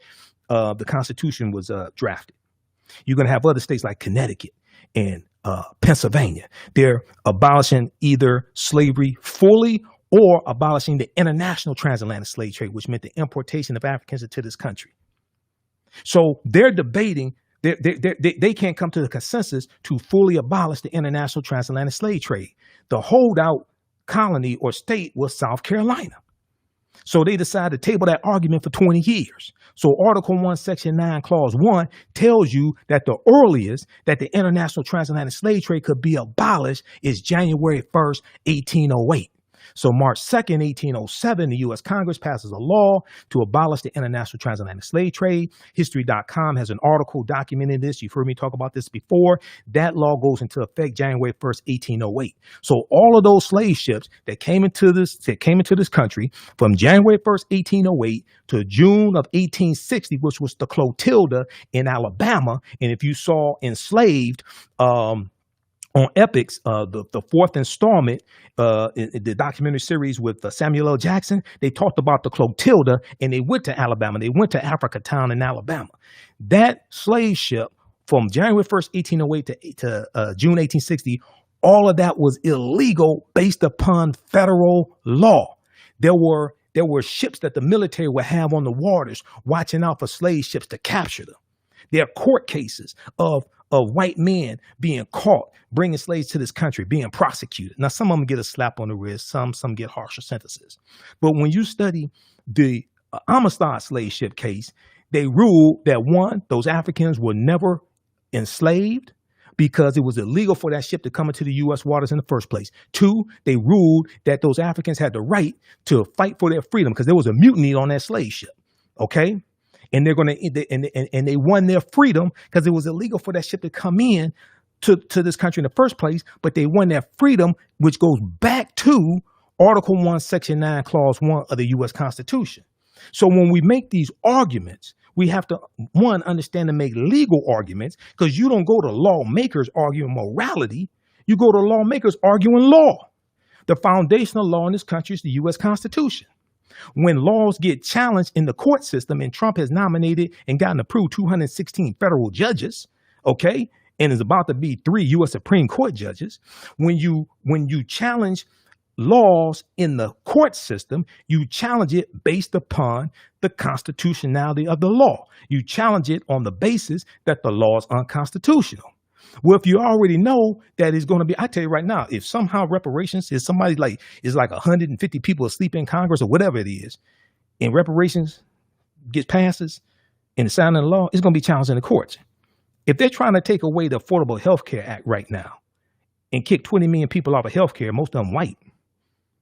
the Constitution was drafted. You're going to have other states like Connecticut and Pennsylvania. They're abolishing either slavery fully or abolishing the international transatlantic slave trade, which meant the importation of Africans into this country. So they're debating, they can't come to the consensus to fully abolish the international transatlantic slave trade. The holdout colony or state was South Carolina. So they decided to table that argument for 20 years. So Article 1, Section 9, Clause 1 tells you that the earliest that the international transatlantic slave trade could be abolished is January 1st, 1808. So March 2nd, 1807, the U.S. Congress passes a law to abolish the international transatlantic slave trade. History.com has an article documenting this. You've heard me talk about this before. That law goes into effect January 1st, 1808. So all of those slave ships that came into this country from January 1st, 1808 to June of 1860, which was the Clotilda in Alabama. And if you saw Enslaved, on Epics, the 4th installment, the documentary series with Samuel L. Jackson, they talked about the Clotilda and they went to Alabama. They went to Africatown in Alabama. That slave ship from January 1st, 1808 to June 1860, all of that was illegal based upon federal law. There were ships that the military would have on the waters watching out for slave ships to capture them. There are court cases of white men being caught, bringing slaves to this country, being prosecuted. Now, some of them get a slap on the wrist, some get harsher sentences. But when you study the Amistad slave ship case, they ruled that one, those Africans were never enslaved because it was illegal for that ship to come into the U.S. waters in the first place. Two, they ruled that those Africans had the right to fight for their freedom because there was a mutiny on that slave ship. Okay. And they're going to, and they won their freedom because it was illegal for that ship to come in to this country in the first place, but they won their freedom, which goes back to Article 1, Section 9, Clause 1 of the U.S. Constitution. So when we make these arguments, we have to, one, understand and make legal arguments, because you don't go to lawmakers arguing morality. You go to lawmakers arguing law. The foundational law in this country is the U.S. Constitution. When laws get challenged in the court system, and Trump has nominated and gotten approved 216 federal judges, okay, and is about to be 3 U.S. Supreme Court judges, when you challenge laws in the court system, you challenge it based upon the constitutionality of the law. You challenge it on the basis that the law is unconstitutional. Well, if you already know that it's going to be, I tell you right now, if somehow reparations is somebody like 150 people asleep in Congress or whatever it is, and reparations gets passes in the signing of the law, it's going to be challenged in the courts. If they're trying to take away the Affordable Health Care Act right now and kick 20 million people off of health care, most of them white.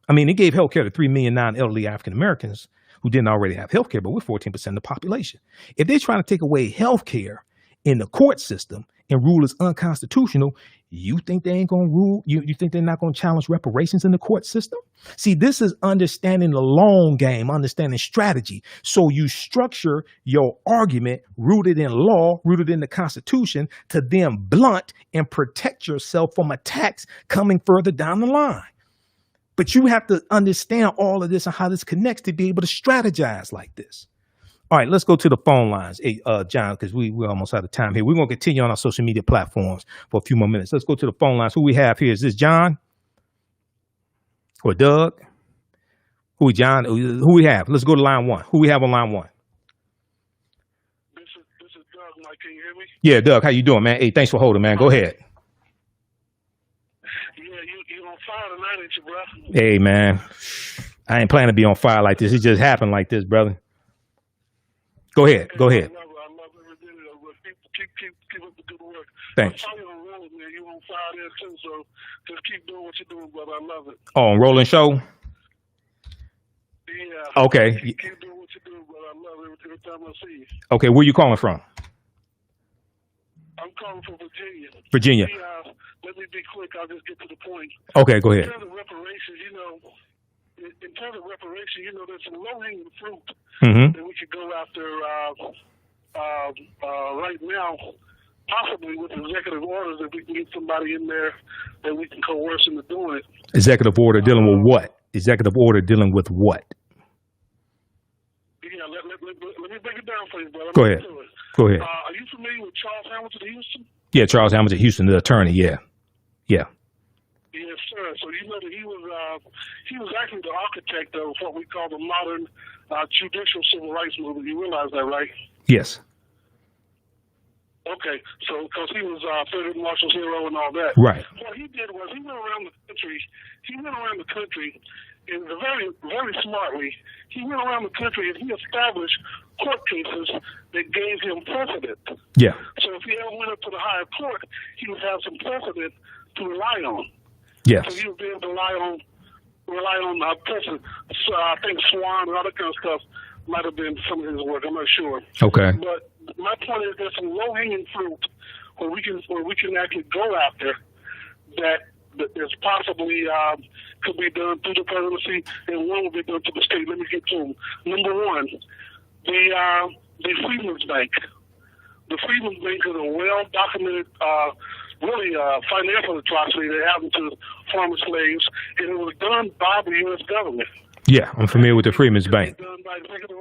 I mean, it gave health care to 3 million non-elderly African Americans who didn't already have health care, but we're 14% of the population. If they're trying to take away health care in the court system and rule is unconstitutional, you think they ain't going to rule? You think they're not going to challenge reparations in the court system? See, this is understanding the long game, understanding strategy. So you structure your argument rooted in law, rooted in the Constitution, to then blunt and protect yourself from attacks coming further down the line. But you have to understand all of this and how this connects to be able to strategize like this. All right, let's go to the phone lines. Hey, John, because we're almost out of time here. We're going to continue on our social media platforms for a few more minutes. Let's go to the phone lines. Who we have here? Is this John or Doug? Who we have? Let's go to line one. Who we have on line one? This is Doug. Mike, can you hear me? Yeah, Doug, how you doing, man? Hey, thanks for holding, man. Go ahead. Yeah, you on fire tonight, ain't you, bro? Hey, man, I ain't planning to be on fire like this. It just happened like this, brother. Go ahead. I love everything. Keep up the good work. Thanks. I'm on roll, man. You on fire there too, so just keep doing what you're doing, brother. I love it. Oh, on Rolling Show? Yeah. Okay. Keep doing what you're doing, brother. I love it every time I see you. Okay, where you calling from? I'm calling from Virginia. Virginia. Let me be quick. I'll just get to the point. Okay, go ahead. In terms of reparations, there's some low-hanging fruit that we could go after right now, possibly with executive orders, if we can get somebody in there that we can coerce into doing it. Executive order dealing with what? Executive order dealing with what? Yeah, let me break it down for you, brother. Go ahead. Are you familiar with Charles Hamilton Houston? Yeah, Charles Hamilton Houston, the attorney. Yeah. Yes, sir. So you know that he was actually the architect of what we call the modern judicial civil rights movement. You realize that, right? Yes. Okay. So because he was Third Marshall's hero and all that. Right. What he did was he went around the country and very, very smartly, he went around the country and he established court cases that gave him precedent. Yeah. So if he ever went up to the higher court, he would have some precedent to rely on. Yes. So he would be able to rely on precedent. So I think Swan and all that kind of stuff might have been some of his work. I'm not sure. Okay. But my point is there's some low-hanging fruit where we can actually go after that is possibly could be done through the presidency, and one will be done to the state. Let me get to them. Number one, the Freedmen's Bank. The Freedmen's Bank is a well-documented, really financial atrocity that happened to former slaves, and it was done by the U.S. government. Yeah, I'm familiar with the Freedmen's Bank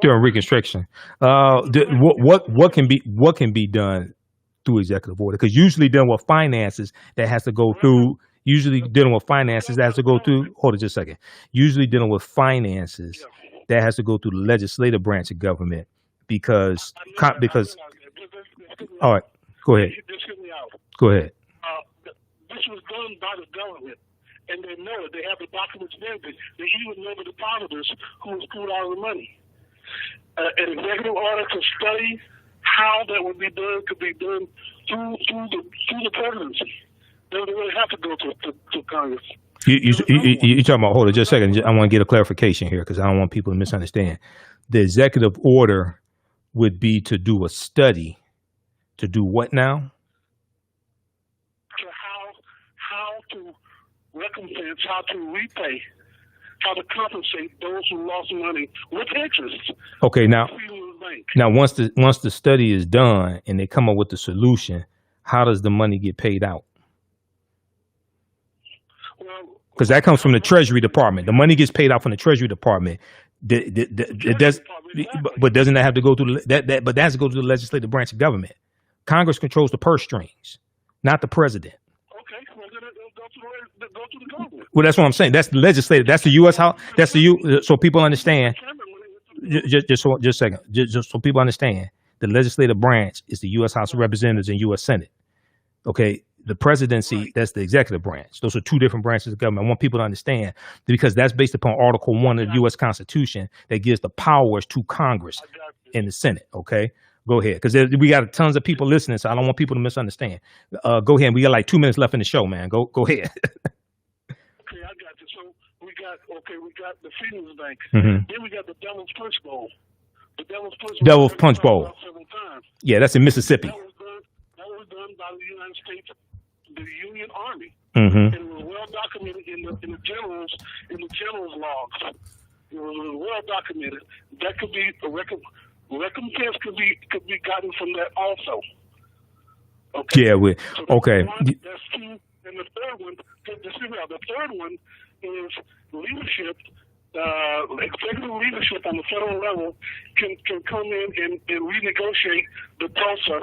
during Reconstruction. What can be done through executive order, because usually dealing with finances, that has to go through. Usually dealing with finances, that has to go through. Hold it just a second. Usually dealing with finances, that has to go through the legislative branch of government, because. All right, go ahead. Just hear me out. Go ahead. This was done by the government, and they know it. They have the documents and everything. They even know the depositors who screwed all the money. An executive order to study how that would be done could be done through the presidency. They don't really have to go to Congress. You talking about, hold it just a second. I want to get a clarification here because I don't want people to misunderstand. The executive order would be to do a study. To do what now? To how to recompense, how to repay, how to compensate those who lost money with interest. Okay, now once the study is done and they come up with the solution, how does the money get paid out? Because that comes from the Treasury Department. The money gets paid out from the Treasury Department. It does, but doesn't that have to go through that? But that has to go through the legislative branch of government. Congress controls the purse strings, not the president. Okay, well, then it'll go to the government. Well, that's what I'm saying. That's the legislative. That's the U.S. House. That's the U. So people understand. Just a second. Just so people understand, the legislative branch is the U.S. House of Representatives and U.S. Senate. Okay. The presidency, right. That's the executive branch. Those are two different branches of government. I want people to understand, because that's based upon Article 1 of the U.S. Constitution that gives the powers to Congress and the Senate. Okay, go ahead, because we got tons of people listening, so I don't want people to misunderstand. Go ahead. We got like 2 minutes left in the show, man. Go ahead. Okay, I got you. So we got the Freedom's Bank. Mm-hmm. Then we got the Devil's Punch Bowl. The Devil's Punch Bowl. Yeah, that's in Mississippi. That was done by the United States, the Union Army. Mm-hmm. It was well documented in the generals logs. It was well documented. That could be a recompense could be gotten from that also. Okay. Yeah. Okay. That's two. And the third one, the third one is leadership. Executive leadership on the federal level can come in and renegotiate the Tulsa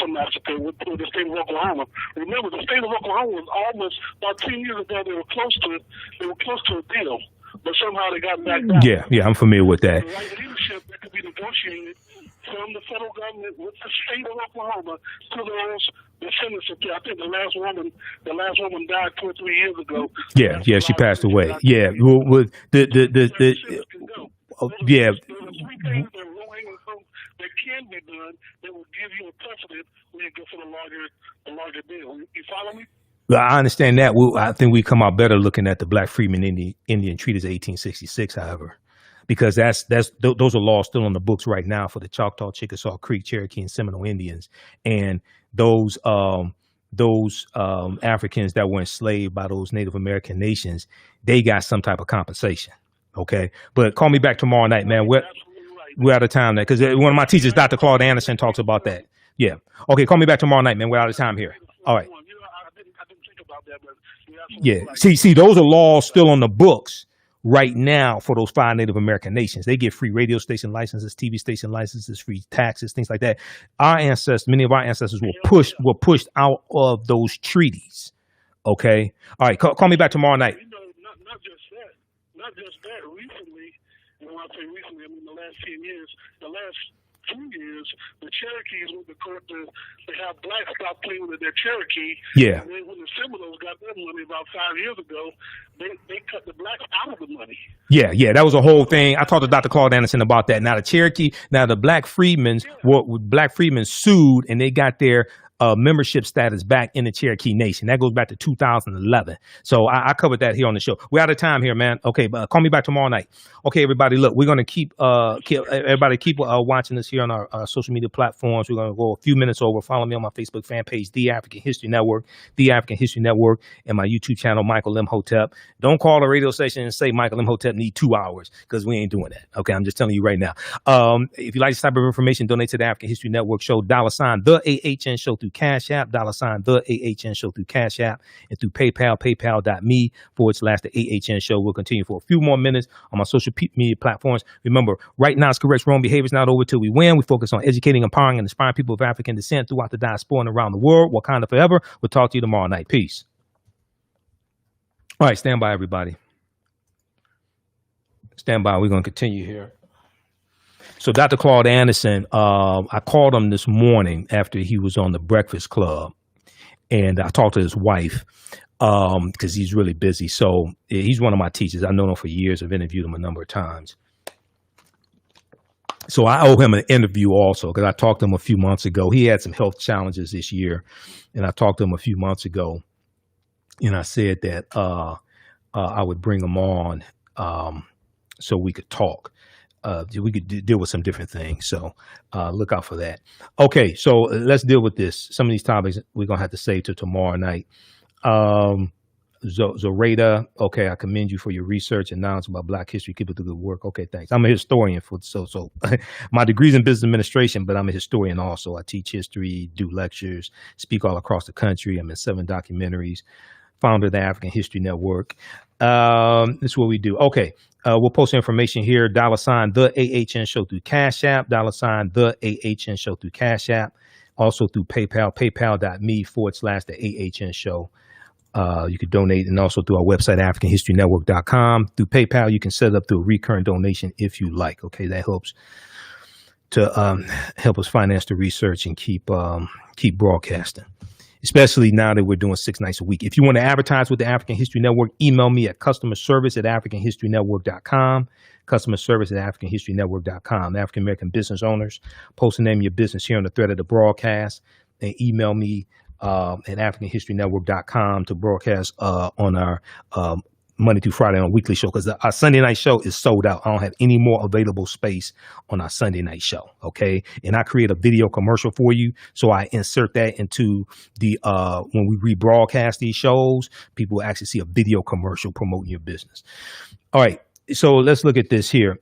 massacre with the state of Oklahoma. Remember, the state of Oklahoma was almost about 10 years ago. They were close to a deal, but somehow they got back down. Yeah, I'm familiar with that. The right leadership that could be negotiated from the federal government with the state of Oklahoma to those descendants. I think the last woman died 2 or 3 years ago. Yeah, she passed away. Yeah, with yeah. That can be done that will give you a precedent when you go for the larger deal. You follow me? I understand that. I think we come out better looking at the Black Freedmen Indian Treaties of 1866, however, because those are laws still on the books right now for the Choctaw, Chickasaw, Creek, Cherokee, and Seminole Indians, and those Africans that were enslaved by those Native American nations, they got some type of compensation. Okay, but call me back tomorrow night, man. We're out of time there because one of my teachers, Dr. Claude Anderson, talks about that. Yeah. Okay, call me back tomorrow night, man. We're out of time here. All right. I didn't think about that, but yeah. See, those are laws still on the books right now for those 5 Native American nations. They get free radio station licenses, TV station licenses, free taxes, things like that. Many of our ancestors were pushed out of those treaties. Okay. All right. Call me back tomorrow night. Not just that. Recently, and when I say recently, I mean the last 10 years, the last 2 years, the Cherokees went to court to have blacks stop playing with their Cherokee. Yeah. And then when the Seminoles got their money about 5 years ago, they cut the blacks out of the money. Yeah, that was a whole thing. I talked to Dr. Claude Anderson about that. Now the Black Freedmen sued and they got their membership status back in the Cherokee Nation. That goes back to 2011. So I covered that here on the show. We're out of time here, man. Okay, but call me back tomorrow night. Okay, everybody, look, we're going to keep watching us here on our social media platforms. We're going to go a few minutes over. Follow me on my Facebook fan page, The African History Network, and my YouTube channel, Michael Imhotep. Don't call a radio station and say Michael Imhotep need 2 hours because we ain't doing that. Okay, I'm just telling you right now. If you like this type of information, donate to the African History Network show, $, the AHN show through through Cash App, $ the AHN Show through Cash App, and through PayPal, paypal.me/the AHN Show. We'll continue for a few more minutes on my social media platforms. Remember, right now it's correct wrong behavior is not over till we win. We focus on educating, empowering, and inspiring people of African descent throughout the diaspora and around the world. Wakanda forever. We'll talk to you tomorrow night. Peace. All right, stand by, everybody. Stand by. We're going to continue here. So Dr. Claude Anderson, I called him this morning after he was on the Breakfast Club, and I talked to his wife because he's really busy. So he's one of my teachers. I've known him for years. I've interviewed him a number of times. So I owe him an interview also because I talked to him a few months ago. He had some health challenges this year, and I talked to him a few months ago, and I said that I would bring him on so we could talk. We could deal with some different things. So look out for that. Okay, so let's deal with this. Some of these topics we're going to have to save till tomorrow night. Zoreda, okay, I commend you for your research and knowledge about Black history. Keep up the good work. Okay, thanks. I'm a historian, so my degree's in business administration, but I'm a historian also. I teach history, do lectures, speak all across the country. I'm in 7 documentaries. Founder of the African History Network. This is what we do. Okay. We'll post information here. $ the AHN Show through Cash App. $ the AHN Show through Cash App. Also through PayPal, paypal.me/the AHN Show. You could donate, and also through our website, AfricanHistoryNetwork.com. Through PayPal, you can set it up through a recurring donation if you like. Okay, that helps to help us finance the research and keep broadcasting. Especially now that we're doing 6 nights a week. If you want to advertise with the African History Network, email me at customerservice@AfricanHistoryNetwork.com. Customerservice@AfricanHistoryNetwork.com. African American business owners, post the name of your business here on the thread of the broadcast, and email me at AfricanHistoryNetwork.com to broadcast on our Monday through Friday on a weekly show, because our Sunday night show is sold out. I don't have any more available space on our Sunday night show. Okay. And I create a video commercial for you. So I insert that into the, when we rebroadcast these shows, people will actually see a video commercial promoting your business. All right. So let's look at this here.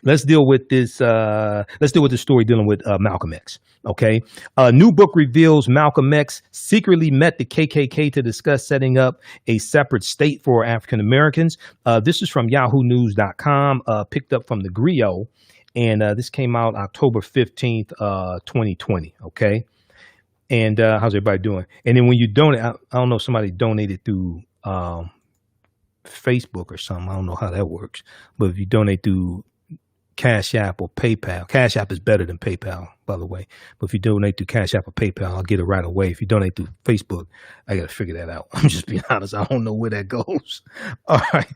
Let's deal with this. Let's deal with the story dealing with Malcolm X. Okay. A new book reveals Malcolm X secretly met the KKK to discuss setting up a separate state for African Americans. This is from YahooNews.com, picked up from the Griot, and this came out October 15th, 2020. Okay. And how's everybody doing? And then when you donate, I don't know if somebody donated through Facebook or something. I don't know how that works, but if you donate through Cash App or PayPal. Cash App is better than PayPal, by the way. But if you donate through Cash App or PayPal, I'll get it right away. If you donate through Facebook, I got to figure that out. I'm just being honest. I don't know where that goes. All right.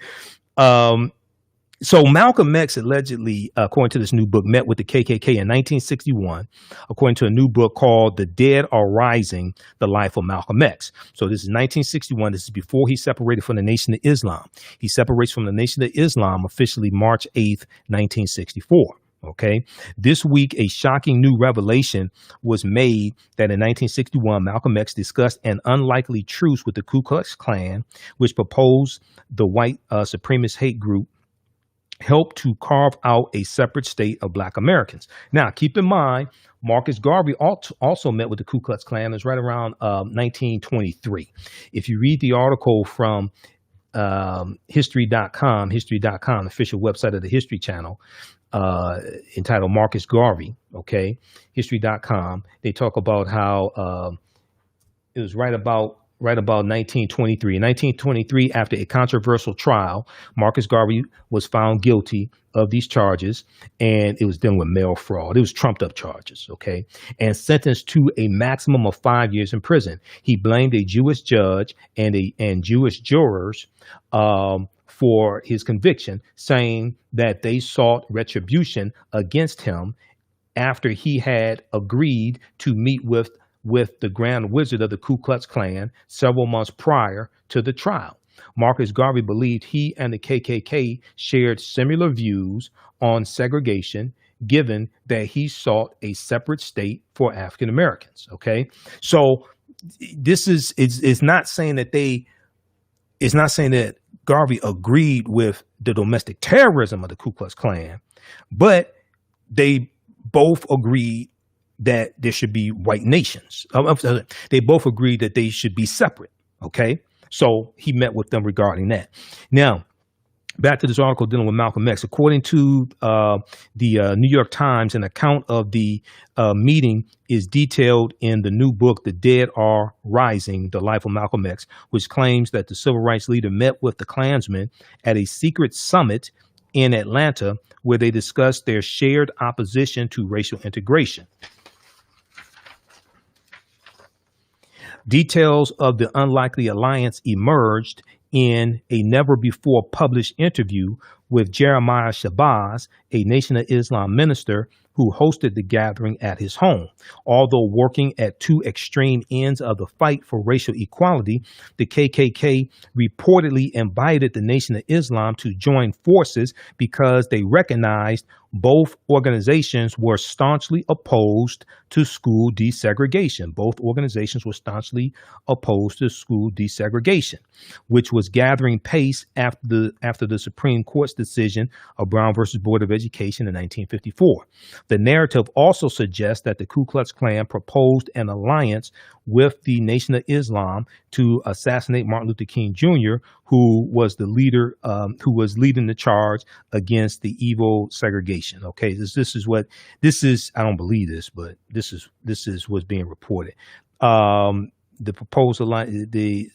So Malcolm X allegedly, according to this new book, met with the KKK in 1961, according to a new book called The Dead Are Rising, The Life of Malcolm X. So this is 1961. This is before he separated from the Nation of Islam. He separates from the Nation of Islam officially March 8th, 1964. Okay. This week, a shocking new revelation was made that in 1961, Malcolm X discussed an unlikely truce with the Ku Klux Klan, which proposed the white supremacist hate group helped to carve out a separate state of Black Americans. Now, keep in mind, Marcus Garvey also met with the Ku Klux Klan. It was right around 1923. If you read the article from history.com, the official website of the History Channel, entitled Marcus Garvey, okay, history.com, they talk about how it was right about 1923. In 1923, after a controversial trial, Marcus Garvey was found guilty of these charges, and it was dealing with mail fraud. It was trumped up charges, okay, and sentenced to a maximum of 5 years in prison. He blamed a Jewish judge and Jewish jurors for his conviction, saying that they sought retribution against him after he had agreed to meet with the Grand Wizard of the Ku Klux Klan several months prior to the trial. Marcus Garvey believed he and the KKK shared similar views on segregation, given that he sought a separate state for African Americans. Okay, so this is it's not saying that Garvey agreed with the domestic terrorism of the Ku Klux Klan, but they both agreed that there should be white nations. They both agreed that they should be separate. Okay. So he met with them regarding that. Now, back to this article dealing with Malcolm X. According to the New York Times, an account of the meeting is detailed in the new book, The Dead Are Rising, The Life of Malcolm X, which claims that the civil rights leader met with the Klansmen at a secret summit in Atlanta where they discussed their shared opposition to racial integration. Details of the unlikely alliance emerged in a never-before published interview with Jeremiah Shabazz, a Nation of Islam minister who hosted the gathering at his home. Although working at two extreme ends of the fight for racial equality, the KKK reportedly invited the Nation of Islam to join forces because they recognized both organizations were staunchly opposed to school desegregation. Both organizations were staunchly opposed to school desegregation, which was gathering pace after the Supreme Court's decision of Brown versus Board of Education in 1954. The narrative also suggests that the Ku Klux Klan proposed an alliance with the Nation of Islam to assassinate Martin Luther King Jr., who was the leader, who was leading the charge against the evil segregation. Okay, this is. I don't believe this, but this is what's being reported. The proposed alliance, the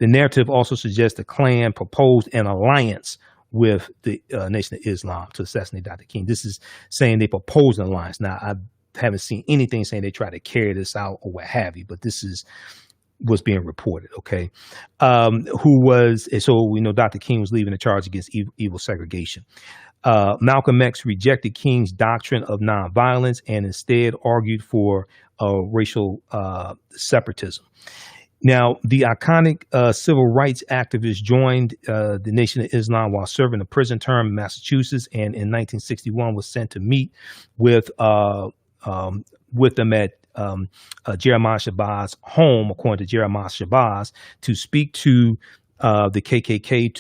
narrative also suggests the Klan proposed an alliance with the Nation of Islam to assassinate Dr. King. This is saying they proposed an alliance. Now, I haven't seen anything saying they try to carry this out or what have you, but this is what's being reported. Okay. So we know Dr. King was leading the charge against evil segregation. Malcolm X rejected King's doctrine of nonviolence and instead argued for racial separatism. Now, the iconic civil rights activist joined the Nation of Islam while serving a prison term in Massachusetts, and in 1961 was sent to meet with them at Jeremiah Shabazz's home, according to Jeremiah Shabazz, to speak to the KKK,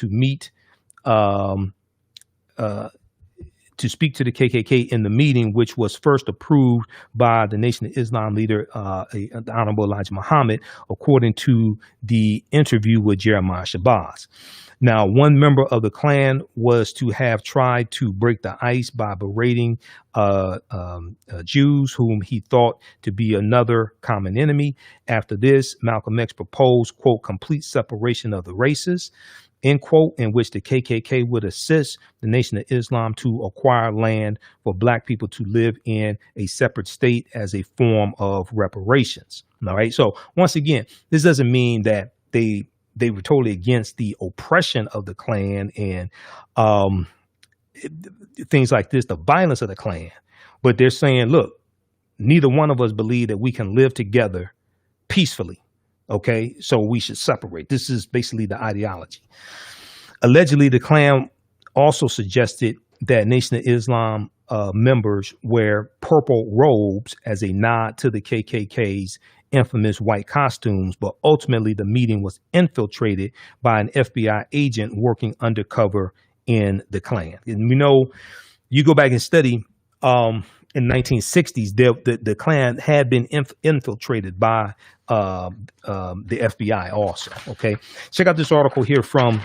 to speak to the KKK in the meeting, which was first approved by the Nation of Islam leader, the Honorable Elijah Muhammad, according to the interview with Jeremiah Shabazz. Now, one member of the Klan was to have tried to break the ice by berating Jews, whom he thought to be another common enemy. After this, Malcolm X proposed, quote, complete separation of the races, end quote, in which the KKK would assist the Nation of Islam to acquire land for Black people to live in a separate state as a form of reparations. All right. So once again, this doesn't mean that they were totally against the oppression of the Klan and things like this, the violence of the Klan. But they're saying, look, neither one of us believe that we can live together peacefully. Okay, so we should separate. This is basically the ideology. Allegedly, the Klan also suggested that Nation of Islam members wear purple robes as a nod to the KKK's infamous white costumes, but ultimately the meeting was infiltrated by an FBI agent working undercover in the Klan. And we know, you go back and study, in the 1960s, the Klan had been infiltrated by the FBI also. Okay, check out this article here from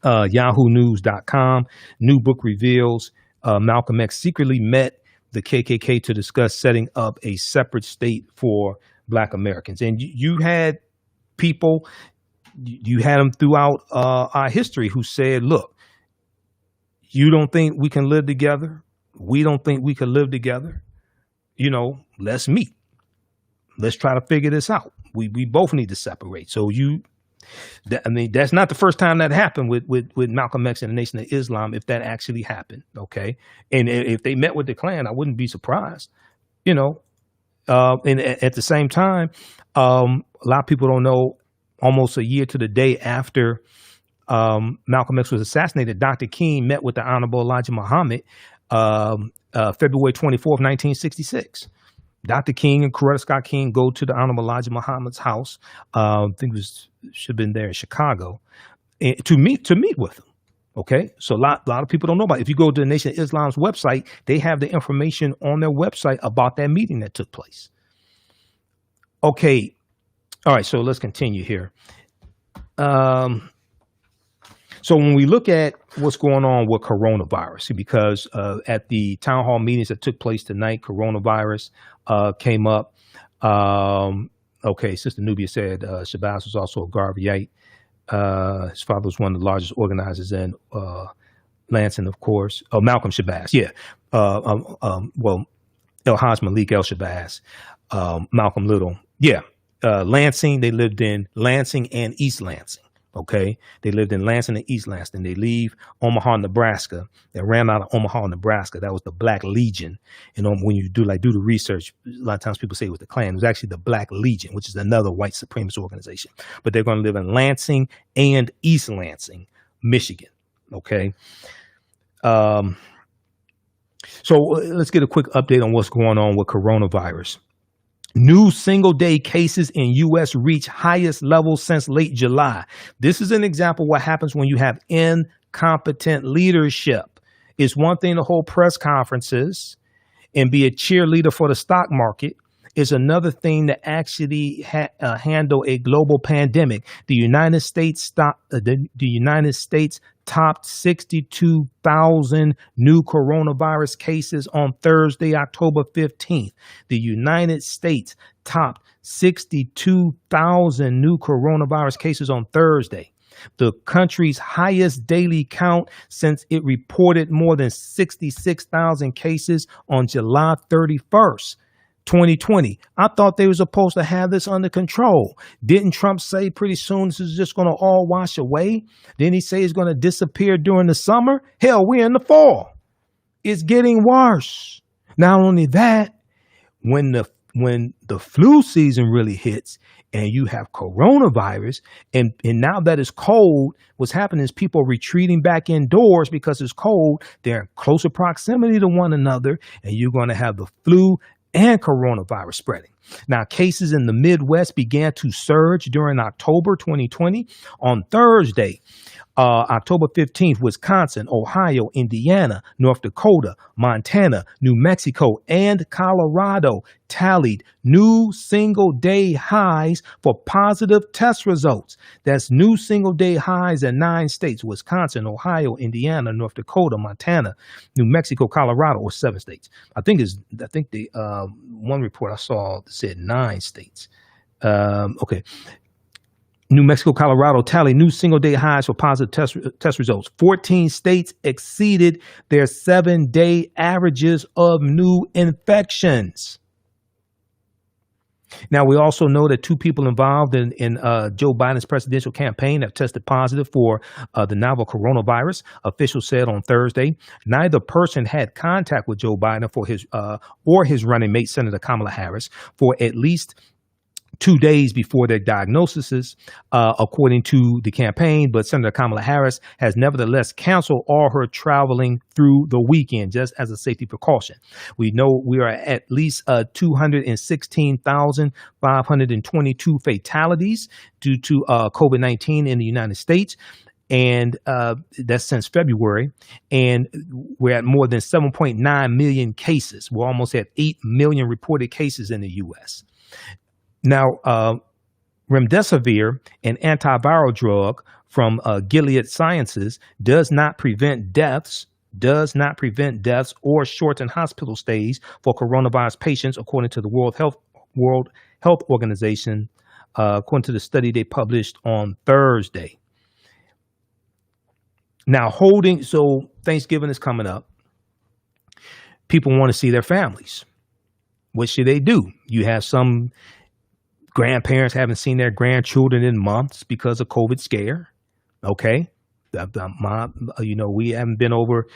yahoonews.com. New book reveals Malcolm X secretly met the KKK to discuss setting up a separate state for Black Americans. And you had people, you had them throughout our history who said, look, you don't think we can live together? We don't think we can live together. You know, let's meet. Let's try to figure this out. We both need to separate. So that's not the first time that happened with Malcolm X and the Nation of Islam, if that actually happened. Okay. And if they met with the Klan, I wouldn't be surprised, you know. And at the same time, a lot of people don't know, almost a year to the day after Malcolm X was assassinated, Dr. King met with the Honorable Elijah Muhammad February 24th, 1966. Dr. King and Coretta Scott King go to the Honorable Elijah Muhammad's house. I think should have been there in Chicago, to meet with him. Okay, so a lot of people don't know about it. If you go to the Nation of Islam's website, they have the information on their website about that meeting that took place. Okay, all right, so let's continue here. So when we look at what's going on with coronavirus, because at the town hall meetings that took place tonight, coronavirus came up. Okay, Sister Nubia said Shabazz was also a Garveyite. His father was one of the largest organizers in Lansing, of course. Oh, Malcolm Shabazz, yeah. Well, El Haj Malik El Shabazz, Malcolm Little, yeah. Lansing, they lived in Lansing and East Lansing. Okay, they lived in Lansing and East Lansing. They leave Omaha, Nebraska. They ran out of Omaha, Nebraska. That was the Black Legion. And when you do the research, a lot of times people say it was the Klan. It was actually the Black Legion, which is another white supremacist organization. But they're going to live in Lansing and East Lansing, Michigan. Okay. So let's get a quick update on what's going on with coronavirus. New single-day cases in U.S. reach highest levels since late July. This is an example of what happens when you have incompetent leadership. It's one thing to hold press conferences and be a cheerleader for the stock market. It's another thing to actually handle a global pandemic. The United States topped 62,000 new coronavirus cases on Thursday, October 15th. The United States topped 62,000 new coronavirus cases on Thursday, the country's highest daily count since it reported more than 66,000 cases on July 31st. 2020. I thought they were supposed to have this under control. Didn't Trump say pretty soon this is just going to all wash away? Didn't he say it's going to disappear during the summer? Hell, we're in the fall. It's getting worse. Not only that, when the flu season really hits and you have coronavirus, and now that it's cold, what's happening is people are retreating back indoors because it's cold. They're in closer proximity to one another, and you're going to have the flu and coronavirus spreading. Now, cases in the Midwest began to surge during October 2020. On Thursday, October 15th, Wisconsin, Ohio, Indiana, North Dakota, Montana, New Mexico, and Colorado tallied new single-day highs for positive test results. That's new single-day highs in 9 states: Wisconsin, Ohio, Indiana, North Dakota, Montana, New Mexico, Colorado, or 7 states. I think the one report I saw said 9 states. Okay. New Mexico, Colorado tally new single-day highs for positive test results. 14 states exceeded their 7-day averages of new infections. Now, we also know that 2 people involved in Joe Biden's presidential campaign have tested positive for the novel coronavirus. Officials said on Thursday, neither person had contact with Joe Biden or his running mate, Senator Kamala Harris, for at least 2 days before their diagnoses, according to the campaign. But Senator Kamala Harris has nevertheless canceled all her traveling through the weekend, just as a safety precaution. We know we are at least 216,522 fatalities due to COVID-19 in the United States. And that's since February. And we're at more than 7.9 million cases. We're almost at 8 million reported cases in the U.S. Now, remdesivir, an antiviral drug from Gilead Sciences, does not prevent deaths or shorten hospital stays for coronavirus patients, according to the World Health Organization, according to the study they published on Thursday. Now, so Thanksgiving is coming up. People want to see their families. What should they do? You have some grandparents haven't seen their grandchildren in months because of COVID scare. Okay. We haven't been over,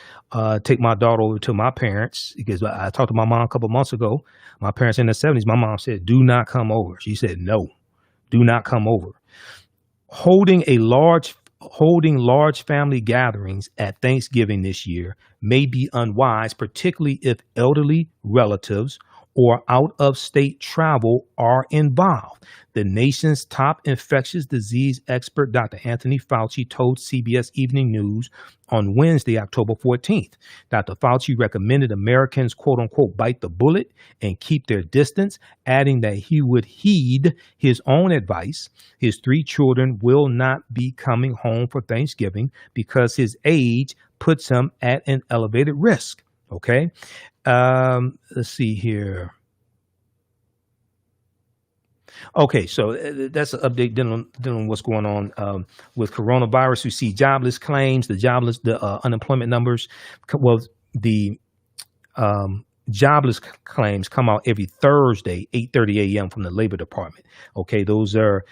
take my daughter over to my parents, because I talked to my mom a couple months ago. My parents in their 70s, my mom said, do not come over. She said, no, do not come over. Holding large family gatherings at Thanksgiving this year may be unwise, particularly if elderly relatives or out-of-state travel are involved. The nation's top infectious disease expert, Dr. Anthony Fauci, told CBS Evening News on Wednesday, October 14th. Dr. Fauci recommended Americans, quote unquote, bite the bullet and keep their distance, adding that he would heed his own advice. His 3 children will not be coming home for Thanksgiving because his age puts him at an elevated risk. Okay. Let's see here. Okay, so that's an update dealing with what's going on with coronavirus. We see jobless claims, the unemployment numbers. Well, the jobless claims come out every Thursday, 8:30 a.m. from the Labor Department. Okay, those are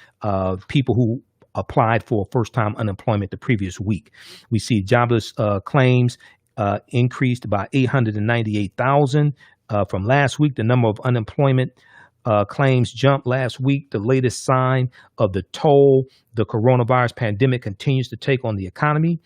people who applied for first-time unemployment the previous week. We see jobless claims increased by 898,000 from last week. The number of unemployment claims jumped last week, the latest sign of the toll the coronavirus pandemic continues to take on the economy.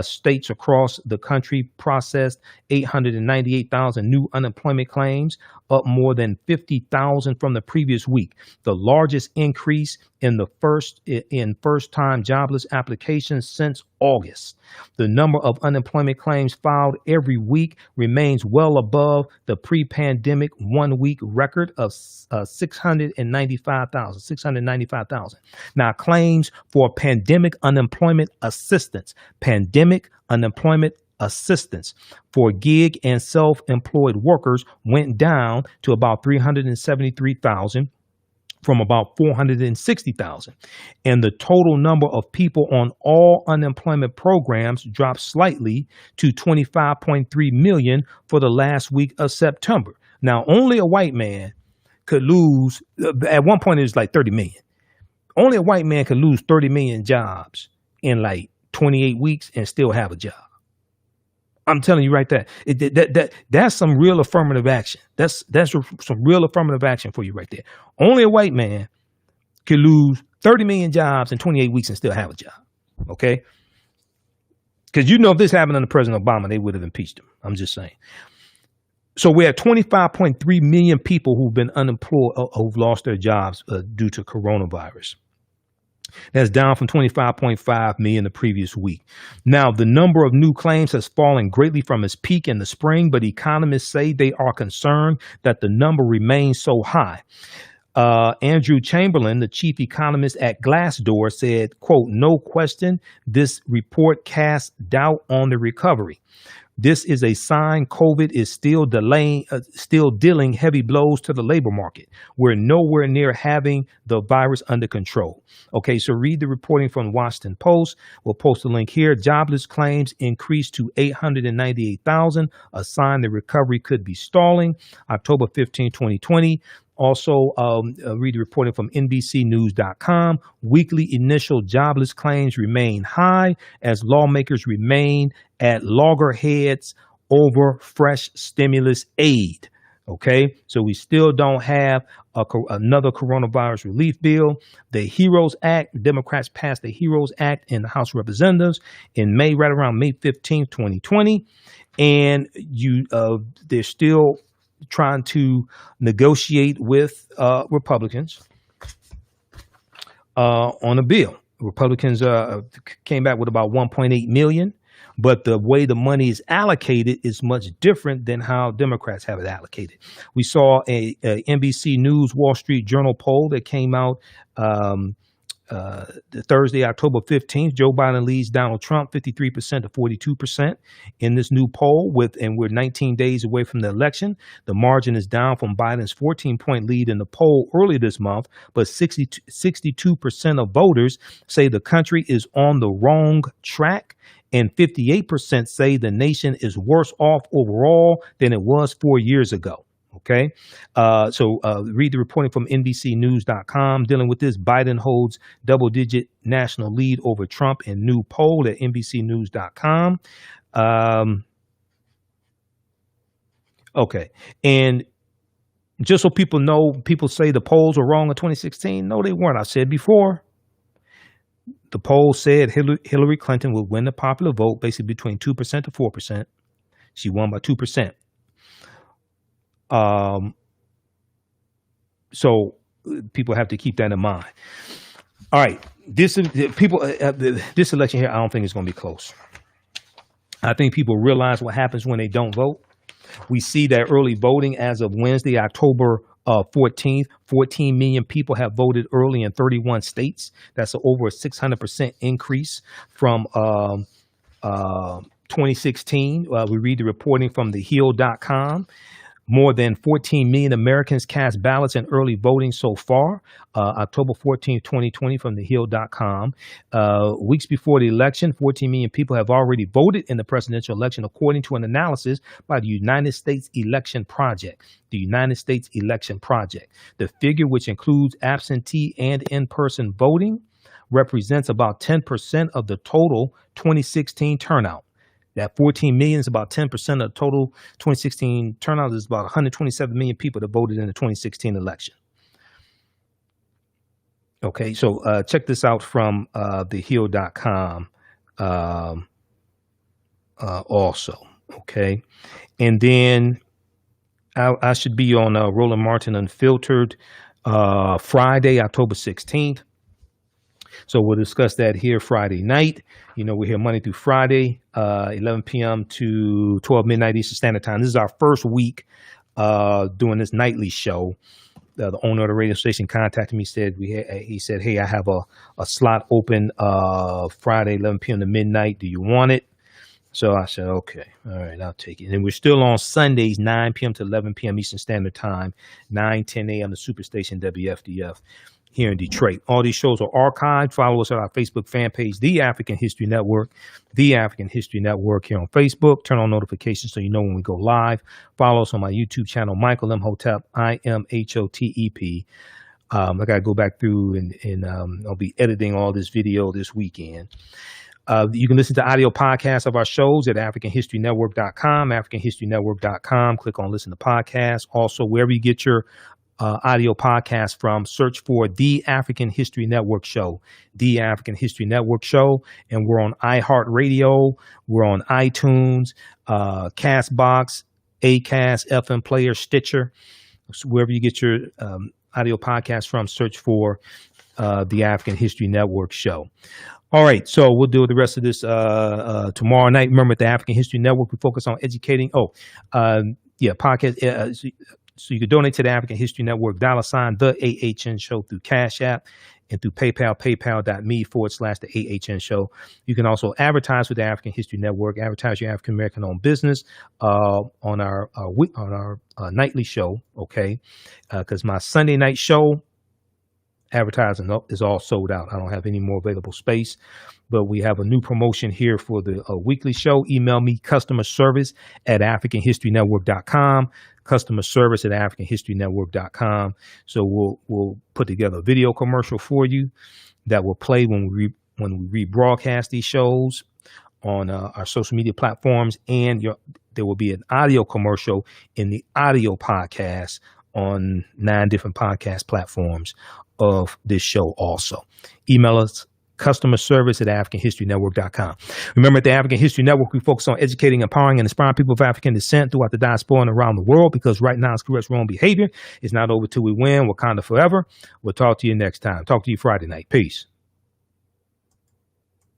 States across the country processed 898,000 new unemployment claims, up more than 50,000 from the previous week, the largest increase in first-time jobless applications since August. The number of unemployment claims filed every week remains well above the pre-pandemic one-week record of 695,000. Now, claims for pandemic unemployment assistance for gig and self-employed workers went down to about 373,000 from about 460,000. And the total number of people on all unemployment programs dropped slightly to 25.3 million for the last week of September. Now, only a white man could lose, at one point it was like 30 million. Only a white man could lose 30 million jobs in like 28 weeks and still have a job. I'm telling you right there. That's some real affirmative action. That's some real affirmative action for you right there. Only a white man could lose 30 million jobs in 28 weeks and still have a job. Okay? Because you know if this happened under President Obama, they would have impeached him. I'm just saying. So we're at 25.3 million people who've been unemployed, who've lost their jobs due to coronavirus. That's down from 25.5 million the previous week. Now, the number of new claims has fallen greatly from its peak in the spring, but economists say they are concerned that the number remains so high. Andrew Chamberlain, the chief economist at Glassdoor, said, quote, "No question, this report casts doubt on the recovery. This is a sign COVID is still dealing heavy blows to the labor market. We're nowhere near having the virus under control." Okay, so read the reporting from Washington Post. We'll post a link here. Jobless claims increased to 898,000, a sign the recovery could be stalling. October 15, 2020. Also, read the reporting from NBCnews.com. Weekly initial jobless claims remain high as lawmakers remain at loggerheads over fresh stimulus aid. Okay, so we still don't have another coronavirus relief bill. The HEROES Act, Democrats passed the HEROES Act in the House of Representatives in May, right around May 15th, 2020. And they're still trying to negotiate with Republicans on a bill. Republicans came back with about 1.8 million, but the way the money is allocated is much different than how Democrats have it allocated. We saw a NBC News Wall Street Journal poll that came out Thursday, October 15th. Joe Biden leads Donald Trump 53% to 42% in this new poll, and we're 19 days away from the election. The margin is down from Biden's 14-point lead in the poll early this month, but 62% of voters say the country is on the wrong track, and 58% say the nation is worse off overall than it was 4 years ago. Okay, so read the reporting from NBCnews.com dealing with this. Biden holds double-digit national lead over Trump in new poll at NBCnews.com. Okay, and just so people know, people say the polls were wrong in 2016. No, they weren't. I said before. The poll said Hillary Clinton would win the popular vote, basically between 2% to 4%. She won by 2%. So people have to keep that in mind. All right, this election here, I don't think it's going to be close. I think people realize what happens when they don't vote. We see that early voting as of Wednesday, October 14th, 14 million people have voted early in 31 states. That's over a 600% increase from 2016. We read the reporting from TheAHNShow.com. More than 14 million Americans cast ballots in early voting so far. October 14th, 2020 from TheAHNShow.com. Weeks before the election, 14 million people have already voted in the presidential election, according to an analysis by the United States Election Project. The United States Election Project. The figure, which includes absentee and in-person voting, represents about 10% of the total 2016 turnout. That 14 million is about 10% of the total 2016 turnout. Is about 127 million people that voted in the 2016 election. Okay, so check this out from TheAHNShow.com also. Okay, and then I should be on Roland Martin Unfiltered Friday, October 16th. So we'll discuss that here Friday night. You know, we're here Monday through Friday, 11 p.m. to 12 midnight Eastern Standard Time. This is our first week doing this nightly show. The owner of the radio station contacted me. He said, "Hey, I have a slot open Friday, 11 p.m. to midnight. Do you want it?" So I said, "Okay, all right, I'll take it." And we're still on Sundays, 9 p.m. to 11 p.m. Eastern Standard Time, 10 a.m. to Superstation WFDF. Here in Detroit. All these shows are archived. Follow us on our Facebook fan page, The African History Network, The African History Network here on Facebook. Turn on notifications so you know when we go live. Follow us on my YouTube channel, Michael Imhotep, IMHOTEP. I got to go back through and I'll be editing all this video this weekend. You can listen to audio podcasts of our shows at AfricanHistoryNetwork.com, AfricanHistoryNetwork.com. Click on listen to podcasts. Also, wherever you get your audio podcast from, search for The African History Network Show, The African History Network Show. And we're on iHeartRadio, we're on iTunes, Castbox, Acast, FM Player, Stitcher. So wherever you get your audio podcast from, search for The African History Network Show. All right, so we'll do the rest of this tomorrow night. Remember, at the African History Network, we focus on educating. Podcast. So you can donate to the African History Network, $ the AHN Show through Cash App and through PayPal, paypal.me/the AHN Show. You can also advertise with the African History Network, advertise your African American owned business on our nightly show. Okay, because my Sunday night show advertising is all sold out. I don't have any more available space, but we have a new promotion here for the weekly show. Email me customer service at AfricanHistoryNetwork.com. Customer service at AfricanHistoryNetwork.com. So we'll put together a video commercial for you that will play when we rebroadcast these shows on our social media platforms, and there will be an audio commercial in the audio podcast on 9 different podcast platforms of this show also. Email us customer service at AfricanHistoryNetwork.com. Remember, at the African History Network, we focus on educating, empowering, and inspiring people of African descent throughout the diaspora and around the world, because right now it's correct wrong behavior. It's not over till we win. Wakanda forever. We'll talk to you next time. Talk to you Friday night. Peace.